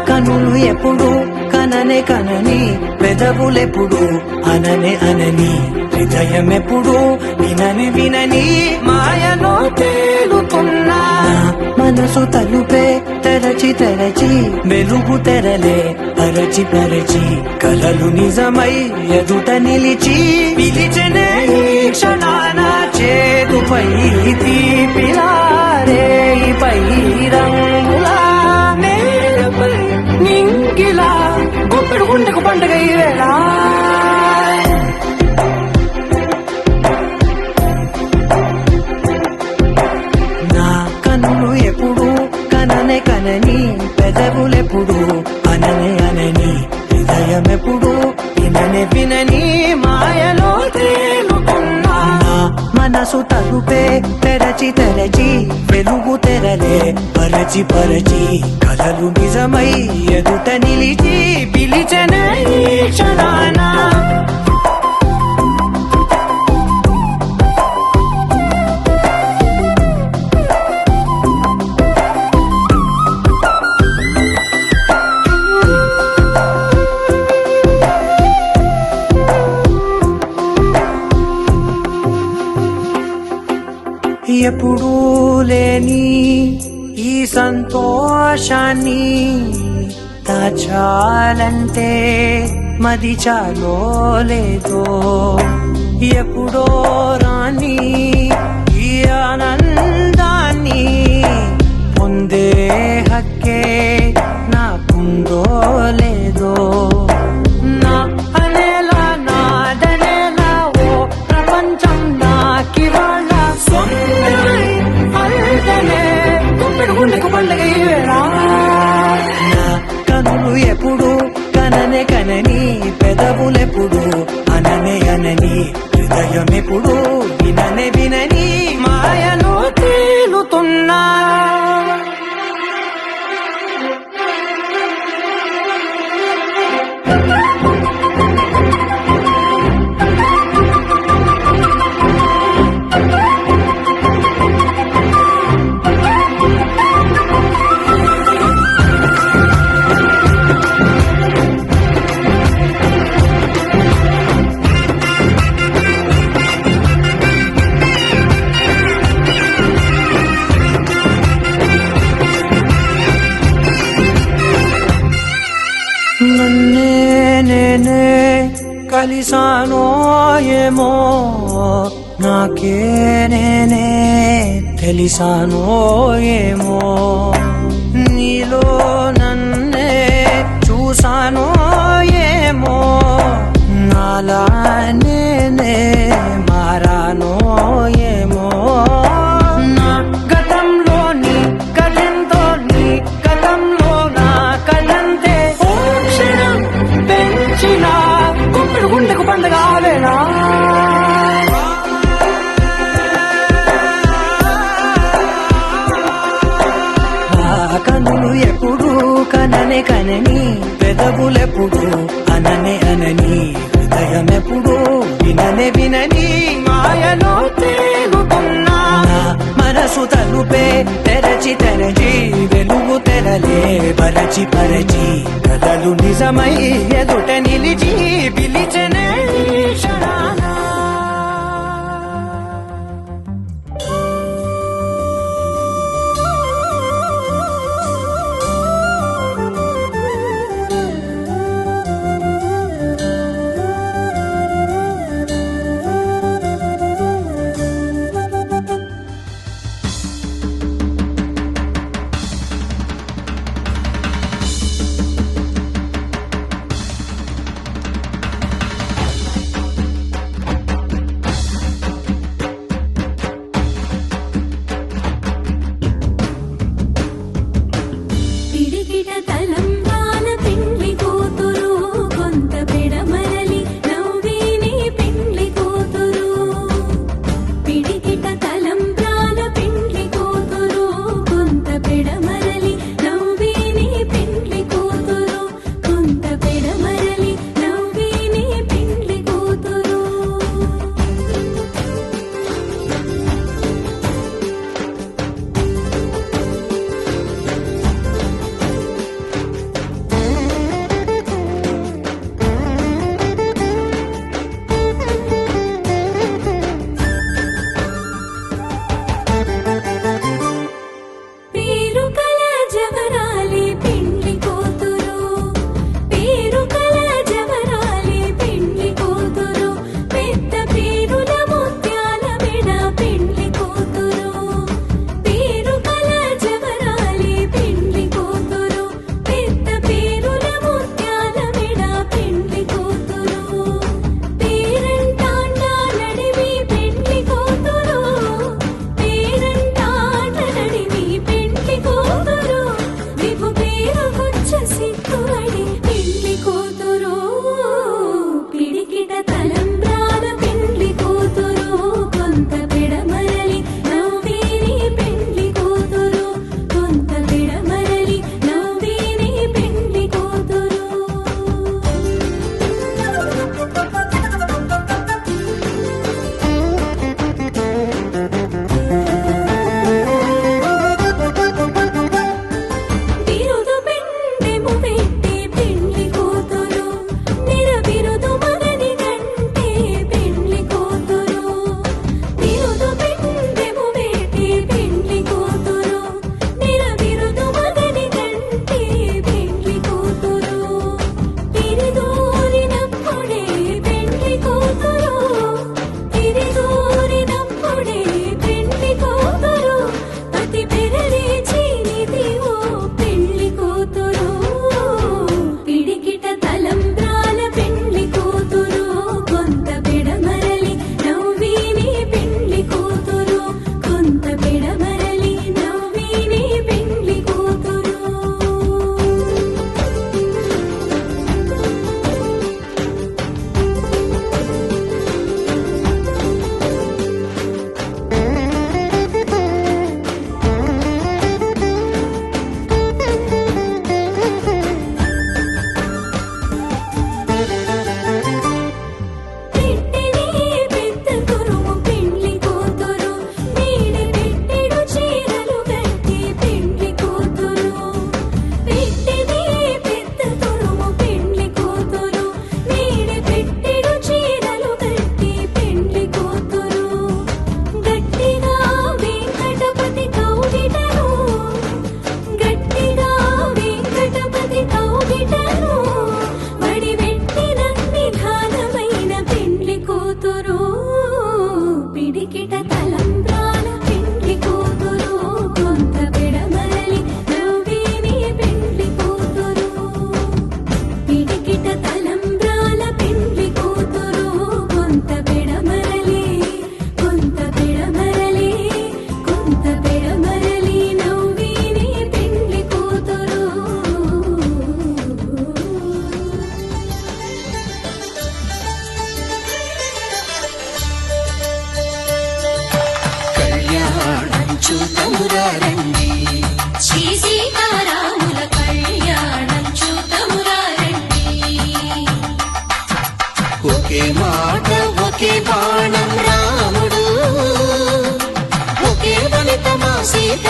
కనులు ఎప్పుడు కననే కనని పెదవులెప్పుడు అననే అనని హృదయం ఎప్పుడు వినని వినని మాయలో తేలుతున్నా మనసు తలుపే తెరచి తెరచి వెలుగు తెరలే పరచి పరచి కలలు నిజమై ఎదుట నిలిచి పిలిచనే ఈ క్షణాన చేతుపై తీపిలారే పై రంగులా నేలపై నింగిలా గుప్పెడు గుండెకు పండుగ ఈ వేళ కనని పెదవులెప్పుడు అననే అనని హృదయమెప్పుడు విననే వినని మాయలో తేలుతున్నా నా మనసు తలుపే తెరచి తెరచి వెలుగు తెరలే పరచి పరచి కలలు నిజమై ఎదుట నిలిచి పిలిచనే ఈ క్షణాన ఎప్పుడూ లేని ఈ సంతోషాన్ని దాచాలంటే మది చాలో లేదో ఎప్పుడో రాని ఈ ఆనందాన్ని పొందే హక్కే నాకుందో లేదో నా అనేలా నాదనేలా ఓ ప్రపంచం నాకివాళ్ళ సొంతమై అల్దనే గుప్పెడు గుండెకు పండగ ఈ వేళ నా కనులు ఎప్పుడు కననే కనని పెదవులెప్పుడు అననే అనని హృదయం ఎప్పుడు విననే వినని మాయలో తేలుతున్నా నన్నే నేనే కలిసానో ఏమో నాకే నేనే తెలిసానో ఏమో నీలో నన్నే చూసానో ఏమో నాలా నేనే మారానో ఏమో నా గతంలోని గతంతో నీ గతంలో నా కథంతే ఓ క్షణం పెంచిన గుప్పెడు గుండెకు పండగ ఆవేనా కనులు ఎప్పుడు కననే కనని పెదవులెప్పుడు అననే అనని హృదయం ఎప్పుడు విననే వినని మాయలో తేలుతున్నా మనసు తలుపే తెరచి తెరచి వెలుగు తెరలే పరచి పరచి కథలు నిజమై ఎదుట నిలిచి పిలిచనే ఈ క్షణాన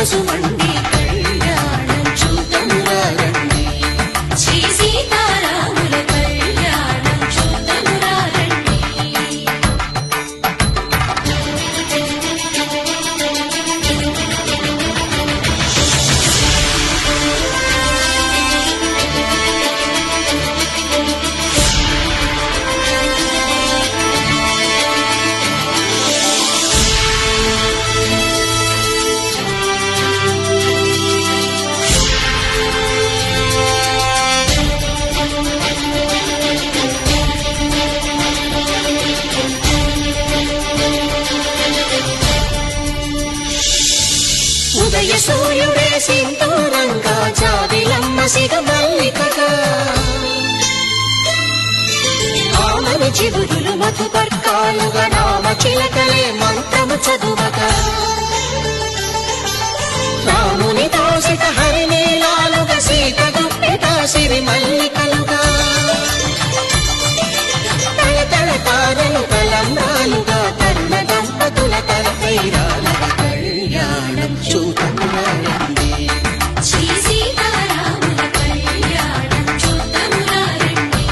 పసుమండి కళ్యాణం చూద్దామురండి
శ్రీ సీతారాముల కళ్యాణం చూద్దామురా రండి.
ఉదయ సూర్యుడే సింధూరంగా జాబిలమ్మ సిగమల్లికగా ఆమని చిగురులు మధుపర్కాలుగా నామ చిలకలే మంత్రము చదువగా రాముని దోసిట హరినీలాలుగా సీత గుప్పిట సిరి మల్లికలుగా తల తారలు తలంబ్రాలుగా తరుణ దంపతుల తలపైరాలుగా కళ్యాణం చూద్దామురండి
శ్రీ సీతారాముల కళ్యాణం చూద్దామురా రండి.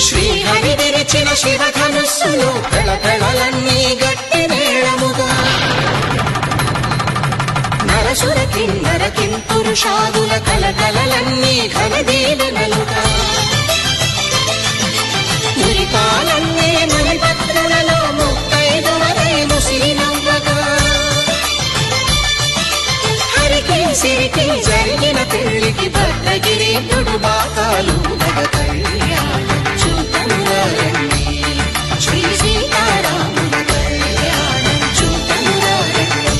శ్రీహరి విరిచిన శివధనుస్సులు కళకళలన్నీ గట్టి మేళముగా నరసుర కిన్నర కింపురుషాదుల కలకలలన్నీ ఘనదీవెనలుగా మురిపాలన్నీ మణిపత్రులలో ముత్తైదువరై ముసినవ్వగా హరికి సిరికి జరిగిన పెళ్లికి భద్రగిరీంద్రుడు బాకాలు కళ్యాణం చూద్దామురండి శ్రీ సీతారాముల కళ్యాణం చూద్దామురండి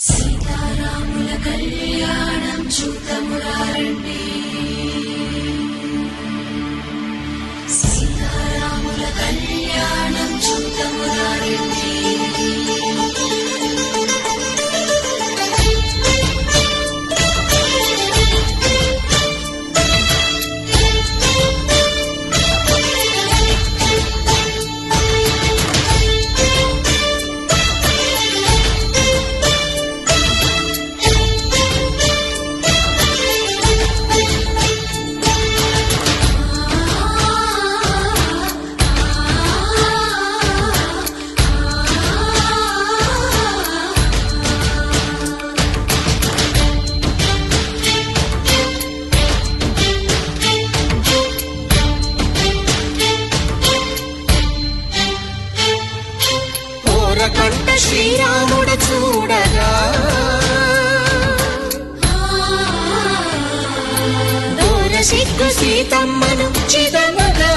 సీతారాముల కళ్యాణం చూద్దామురా రండి. సీతారాముల కళ్యాణం చూద్దామురా రండి.
కంట శ్రీరాముడు చూడగా దూర సిగ్గు సీతమ్మను చిదమగా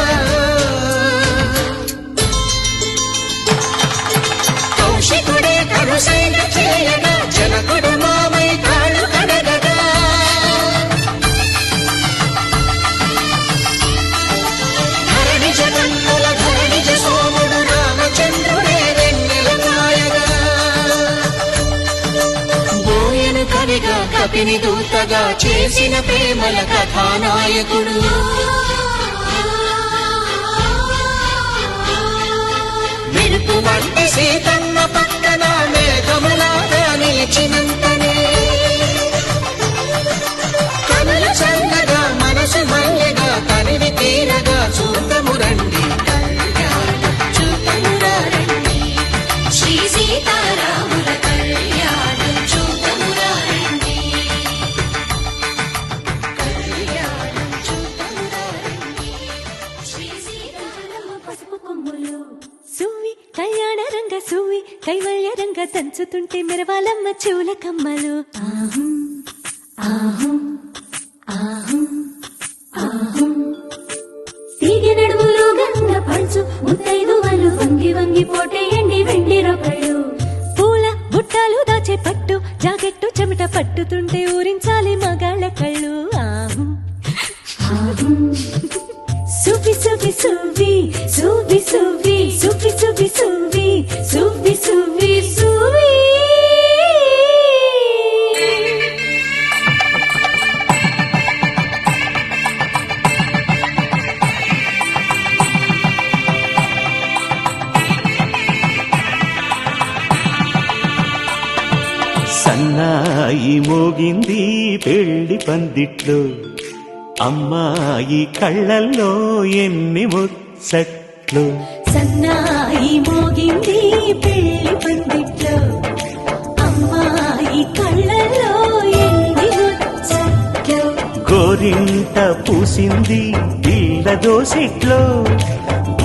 కౌశికుడే కరుసైన చేయగా జనకుడు మామై కాళ్ళు కడగగా ధరణి జగన్నుల ధరణిజ సోముడు రామచంద్రుడే కవిగా కపిని దూతగా చేసిన ప్రేమల కథానాయకుడు మెరుపు వంటి సీతమ్మ పక్కన మేఘములాగా నిలిచినంతనే కనుల చల్లగా మనసు మల్లెగా తనివి తీరగా చూద్దామురండి కళ్యాణం చూద్దామురండి
శ్రీ సీతారాముల కళ్యాణం చూద్దామురా రండి.
కళ్యాణం చూద్దామురండి
శ్రీ సీతారామ పసుపు కొమ్ములు సువి కళ్యాణ రంగ సువి కైవల్య రంగ దంచుతుంటే మెరవాలమ్మ చెవుల కమ్మలు. ఆహం ఆహం ఆహం ఆహం తీగ నడుములు గంగ పంచు ముత్తైదువలు వంగి వంగి పోటేయండి వెండి రొకళ్ళు పూల బుట్టాలు దాచే పట్టు జాకెట్టు చెమట పట్టుతుంటే ఊరించాలి మగాళ్ళ కళ్ళు. ఆహం ఆహం సువ్వి సువ్వి సువ్వి సువ్వి సువ్వి సువ్వి సువ్వి
సన్నాయి మోగింది పెళ్లి పందిట్లో అమ్మాయి కళ్ళల్లో ఎన్ని ముచ్చట్లు
సన్నాయి మోగింది పెళ్లి పందిట్లో అమ్మాయి కళ్ళలో ఎన్ని ముచ్చట్లు
గోరింట పూసింది పిల్ల దోసిట్లో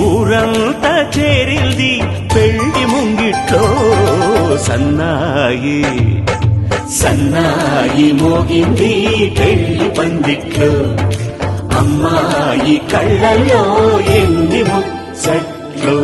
ఊరంతా చేరింది పెళ్లి ముంగిట్లో సన్నాయి సన్నాయి మోగింది పెళ్లి పందిట్లో అమ్మాయి కళ్ళల్లో ఎన్ని ముచ్చట్లు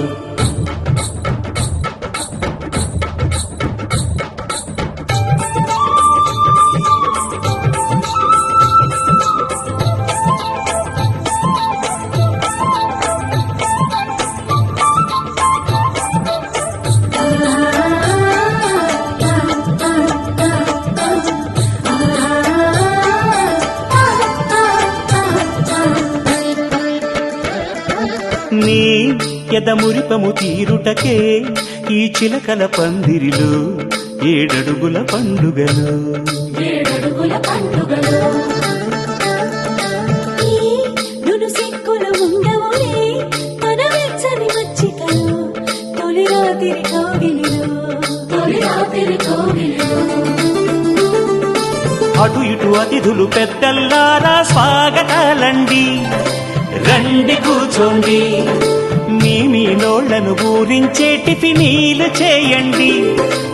నీ ఎదమురిపము తీరుటకే ఈ చిలకల పందిరిలో ఏడడుగుల పండుగలు
ఏడడుగుల పండుగలో ఈ నునుసిక్కులు ఉండవులే మన వెచ్చని మచ్చికలు తొలి రాత్రి కోగిలిలో
అటు ఇటు అతిథులు పెద్దల్లారా స్వాగతాలండి రండి కూర్చోండి మీ నోళ్లను ఊరించే టిఫినీలు చేయండి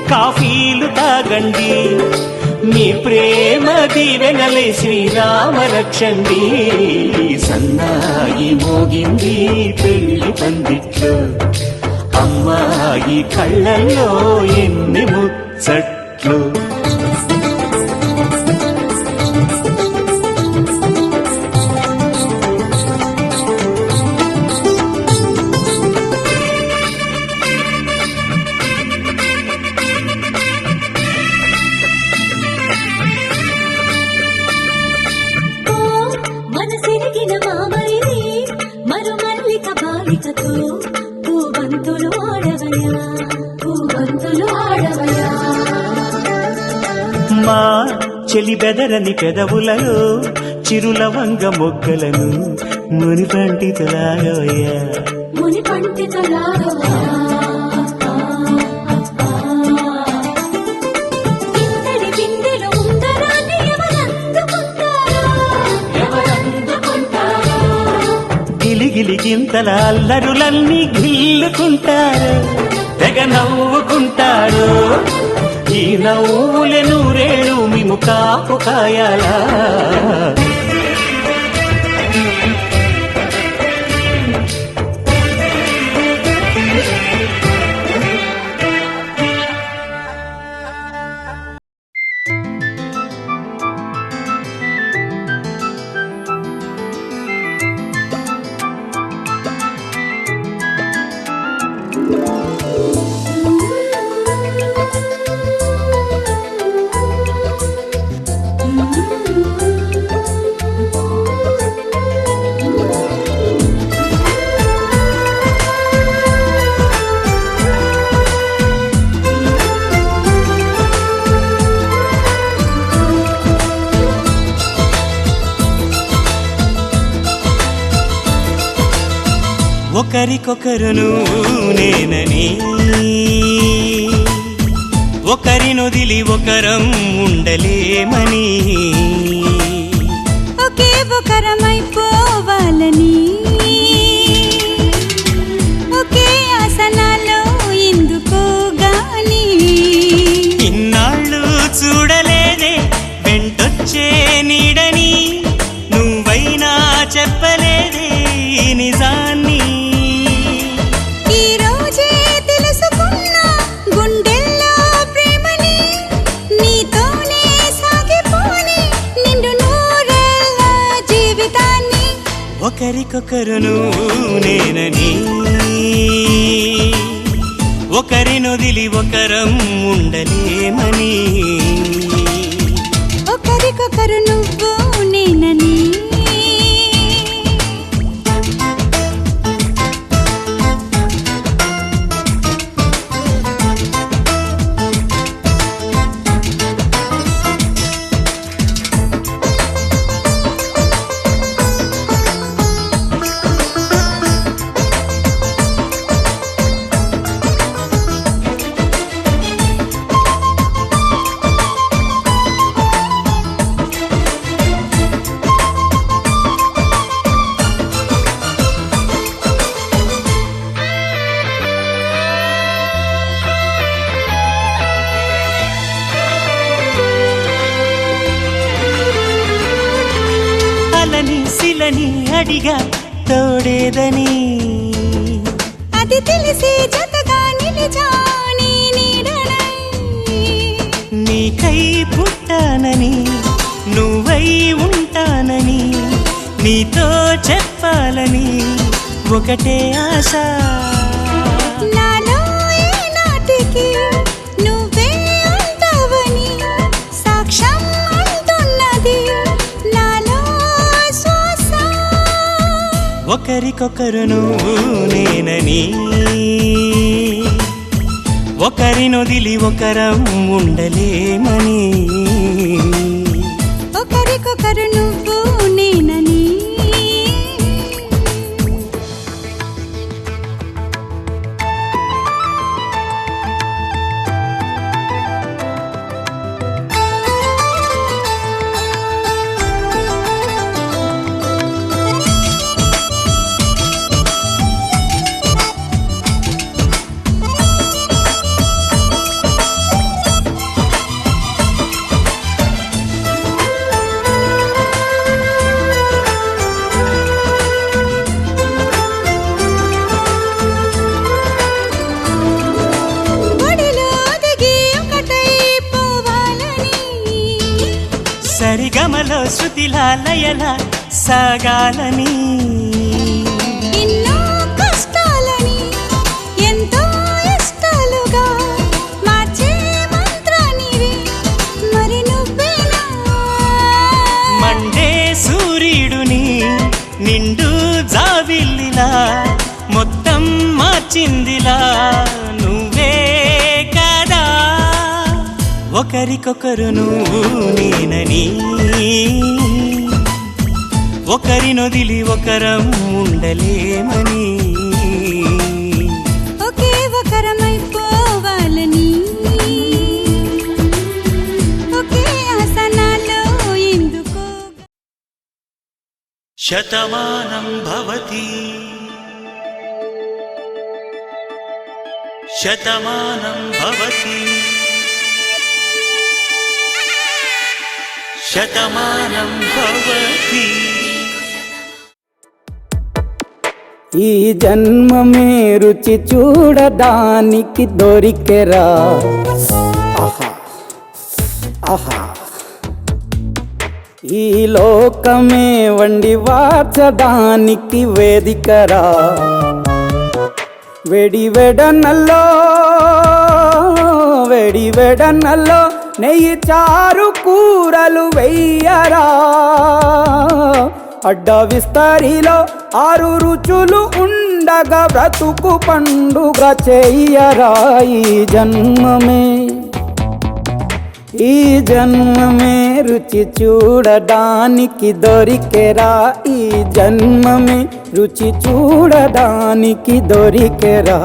కాఫీలు తాగండి మీ ప్రేమ దీవెనలే శ్రీరామ రక్షండి సన్నాయి మోగింది పెళ్లి పందిట్లో అమ్మాయి కళ్ళల్లో ఎన్ని ముచ్చట్లు
మనసిరిగిన మామరిది మరుమల్లిక బాలికతో పూబంతులు ఆడవయా
మా చెలి బెదరని పెదవులలో చిరులవంగ మొగ్గలను మునిపంటితలాగవయ్యా
ముని పండితులాగవయా ఇంతటి బిందెలు ఉందరాన్ని ఎవరందుకుంటారో
గిలిగిలి గింతల అల్లరులన్నీ గిల్లుకుంటారు తెగ నవ్వుకుంటారు ఈ నవ్వులే నూరేళ్ళు మేము కాపు కాయాలా ఒకరికొకరును నేనని ఒకరినొదిలి ఒకరం ఉండలేమని
ఒకే ఒకరమైపోవాలని ఒకే ఆసనాలో ఎందుకో గాని
ఇన్నాళ్ళు చూడలేదే వెంటొచ్చే నీడని నువ్వైనా చెప్పలేదే నిజాన్ని
ఈ రోజే తెలుసుకున్నా గుండెల్లో ప్రేమని నీతోనే సాగిపోని నిండు నూరేళ్ళ జీవితాన్ని
ఒకరికొకరును నేనని
ఒకరినొదిలి ఒకరం ఉండలేమని
ఒకరికొకరు నువ్వు నేనని
అలని శిలని అడిగా తోడేదని
అది తెలిసే జతగా నిలిచా నీ నీడనై
నీకై పుట్టానని నువ్వై ఉంటానని నీతో చెప్పాలని ఒకటే ఆశ
నాలో ఏనాటికి నువ్వే ఉంటావని సాక్ష్యం అంటున్నది నాలో శ్వాస
ఒకరికొకరు నువ్వు నేనని ఒకరినొదిలి ఒకరం ఉండలేమని
ఒకరికొకరు నువ్వు నేనని ఒడిలో ఒదిగి ఒకటై పోవాలని
సరిగమలో శృతిలా లయలా సాగాలని
ఎన్నో కష్టాలని ఎంతో ఇష్టాలుగా మార్చే మంత్రానివి మరి నువ్వేనా
మండే సూర్యుడుని నిండు జావిల్లిలా మొత్తం మార్చిందిలా నువ్వే కదా ఒకరికొకరు నువ్వు నేనని ఒకరినొదిలి ఒకరం ఉండలేమని
ఒకే ఒకరమైపోవాలని ఒకే ఆసనాలో ఎందుకో
శతమానం భవతి శతమానం భవతి శతమానం భవతి
ఈ జన్మమే రుచి చూడడానికి దొరికెరా ఆహా ఆహా ఈ లోకమే వండి వార్చడానికి వేదికరా వెడి వెడనల్లో నెయ్యి చారు కూరలు వెయ్యరా అడ్డ విస్తరిలో 6 రుచులు ఉండగా బ్రతుకు పండుగ చెయ్యరా ఈ జన్మమే రుచి చూడడానికి దొరికెరా ఈ జన్మమే రుచి చూడడానికి దొరికెరా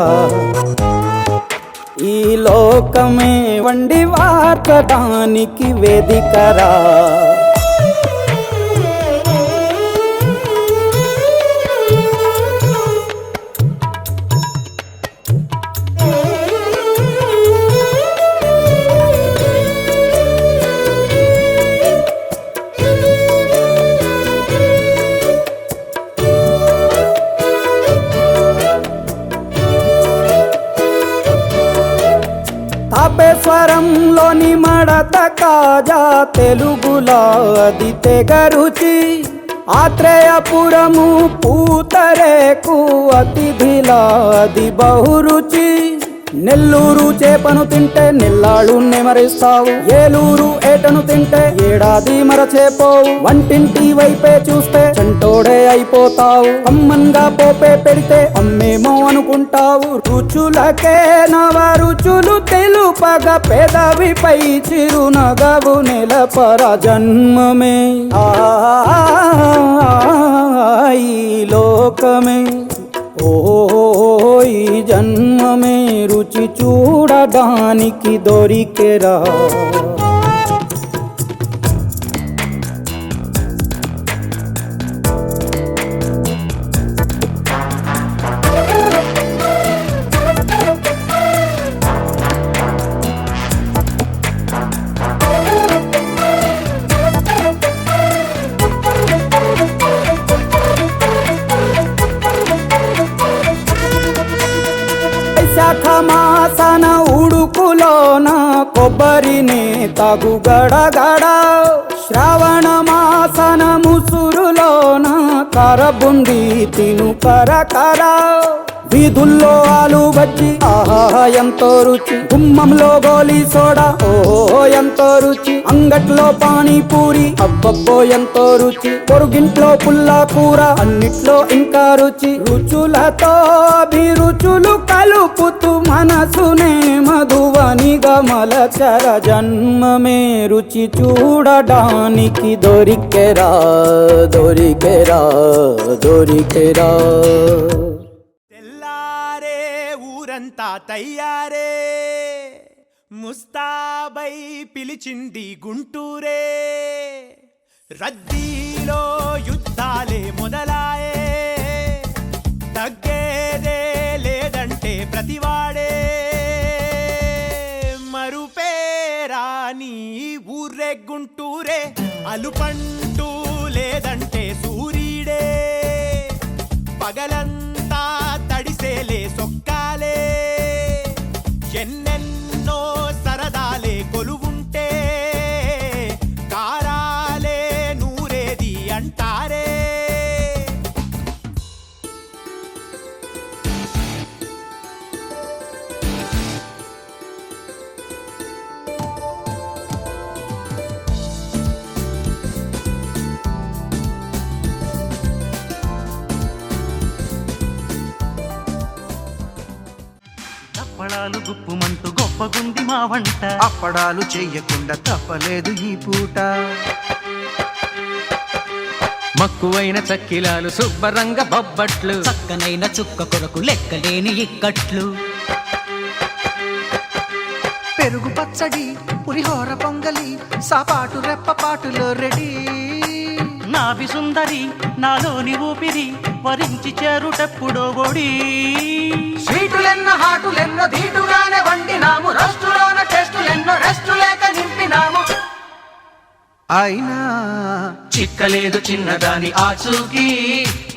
ఈ లోకమే వండి వార్చడానికి వేదికరా తాపేశ్వరంలోని మడత కాజా తెలుగులో అది తెగ రుచి ఆత్రేయపురము పూతరేకు అతిథిలా అది బహురుచి నెల్లూరు చేపను తింటే నెల్లాళ్ళు నెమరిస్తావు, ఏలూరు ఏటను తింటే ఏడాది మరచేపోవు, వంటింటి వైపే చూస్తే చంటోడే అయిపోతావు, అమ్మన్గా పోపే పెడితే అమ్మేమో అనుకుంటావు, రుచులకే నవ రుచులు తెలుపగా పెదవిపై చిరునగవు నెలపర జన్మమే ఈ లోకమే ఈ జన్మమే రుచి చూడడానికి దొరికెరా. వైశాఖ మాసన ఉడుకులోన కొబ్బరిని తాగు గడగడ, శ్రావణ మాసన ముసురులోన కరబుంది తిను కరకర, వీధుల్లో ఆలు బజ్జి ఆహా ఎంతో రుచి, గుమ్మంలో గోలీ సోడా ఓహో ఎంతో రుచి, అంగట్లో పానీపూరి అబ్బబ్బో ఎంతో రుచి, పొరుగింట్లో పుల్లా కూర అన్నిట్లో ఇంకా రుచి, రుచులతో అభిరుచులు కలుపుతూ మనసునే మధువని గమలచర జన్మమే రుచి చూడడానికి దొరికెరా దొరికెరా దొరికెరా.
తెల్లారే ఊరంతా తయ్యారే, ముస్తాబై పిలిచింది గుంటూరే, రద్దీలో యుద్ధాలే మొదలాయే, తగ్గేదే లేదంటే ప్రతివాడే, మరుపేరాని ఊరే గుంటూరే, అలుపంటూ లేదంటే సూర్యుడే, పగలంతా తడిసేలే సొక్కాలే, ఎన్నెన్నో సరదాలే కొలువుంటే, కారాలే నూరేది అంటారే.
అప్పడాలు గుప్పుమంటూ గొప్పగుంది మా వంట,
అప్పడాలు చెయ్యకుండా తప్పలేదు ఈ పూట,
మక్కువైన చక్కిలాలు శుభ్రంగా బొబ్బట్లు,
చక్కనైన చుక్క కొరకు లెక్కలేని ఇక్కట్లు,
పెరుగు పచ్చడి పులిహోర పొంగలి సాపాటు రెప్పపాటులో రెడీ,
నాభి సుందరి నాలోని ఊపిరి వరించి చేరుటెప్పుడో ఒడి,
స్వీటులెన్నో హాటులెన్నో ధీటుగానే వండినాము, రోస్టులోన టేస్టులెన్నో రెస్టు లేక నింపినాము, అయినా
చిక్కలేదు చిన్నదాని ఆచూకి,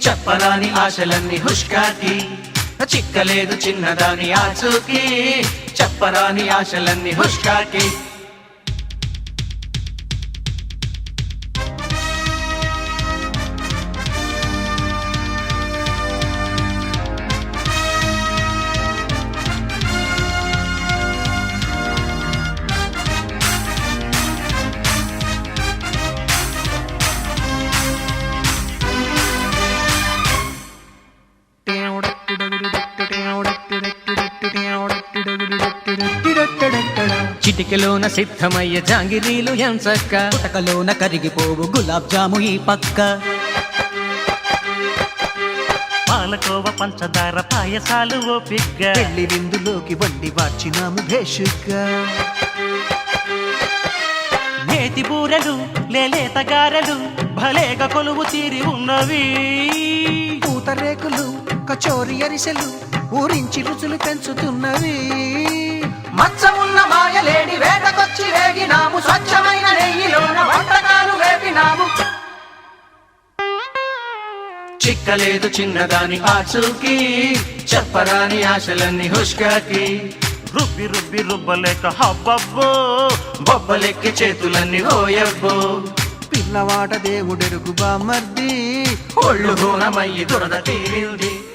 చెప్పరాని ఆశలన్నీ హుష్కాకి, చిక్కలేదు చిన్నదాని ఆచూకి, చెప్పరాని ఆశలన్నీ హుష్కాకి.
చిటికెలోన సిద్ధమయ్యే జాంగిరీలు ఎంచక్క,
పుటకలోన కరిగిపోవు గులాబ్ జాము ఈ పక్క,
పాలకోవ పంచదార పాయసాలు ఓపిగ్గా,
పెళ్లి విందులోకి వండి వార్చినాము భేషుగ్గా,
నేతి బూరెలు లేలేత గారెలు భలేగా కొలువు తీరి ఉన్నవి,
పూతరేకులు కచోరి అరిసెలు ఊరించి రుచులు పెంచుతున్నవి, మచ్చమున్న మాయలేడి వేటకొచ్చి వేగినాము, స్వచ్ఛమైన నెయ్యిలోన వంటకాలు వేపినాము,
చిక్కలేదు చిన్నదాని ఆచూకి, చెప్పరాని ఆశలన్నీ హుష్కాకి, రుబ్బి రుబ్బి రుబ్బలేక హబ్బబ్బో, బొబ్బలెక్కి చేతులన్నీ ఓయబ్బో,
పిల్లవాడ దేవుడెరుగు బామర్ది
ఒళ్ళు హూనమయ్యి దురద తీరింది.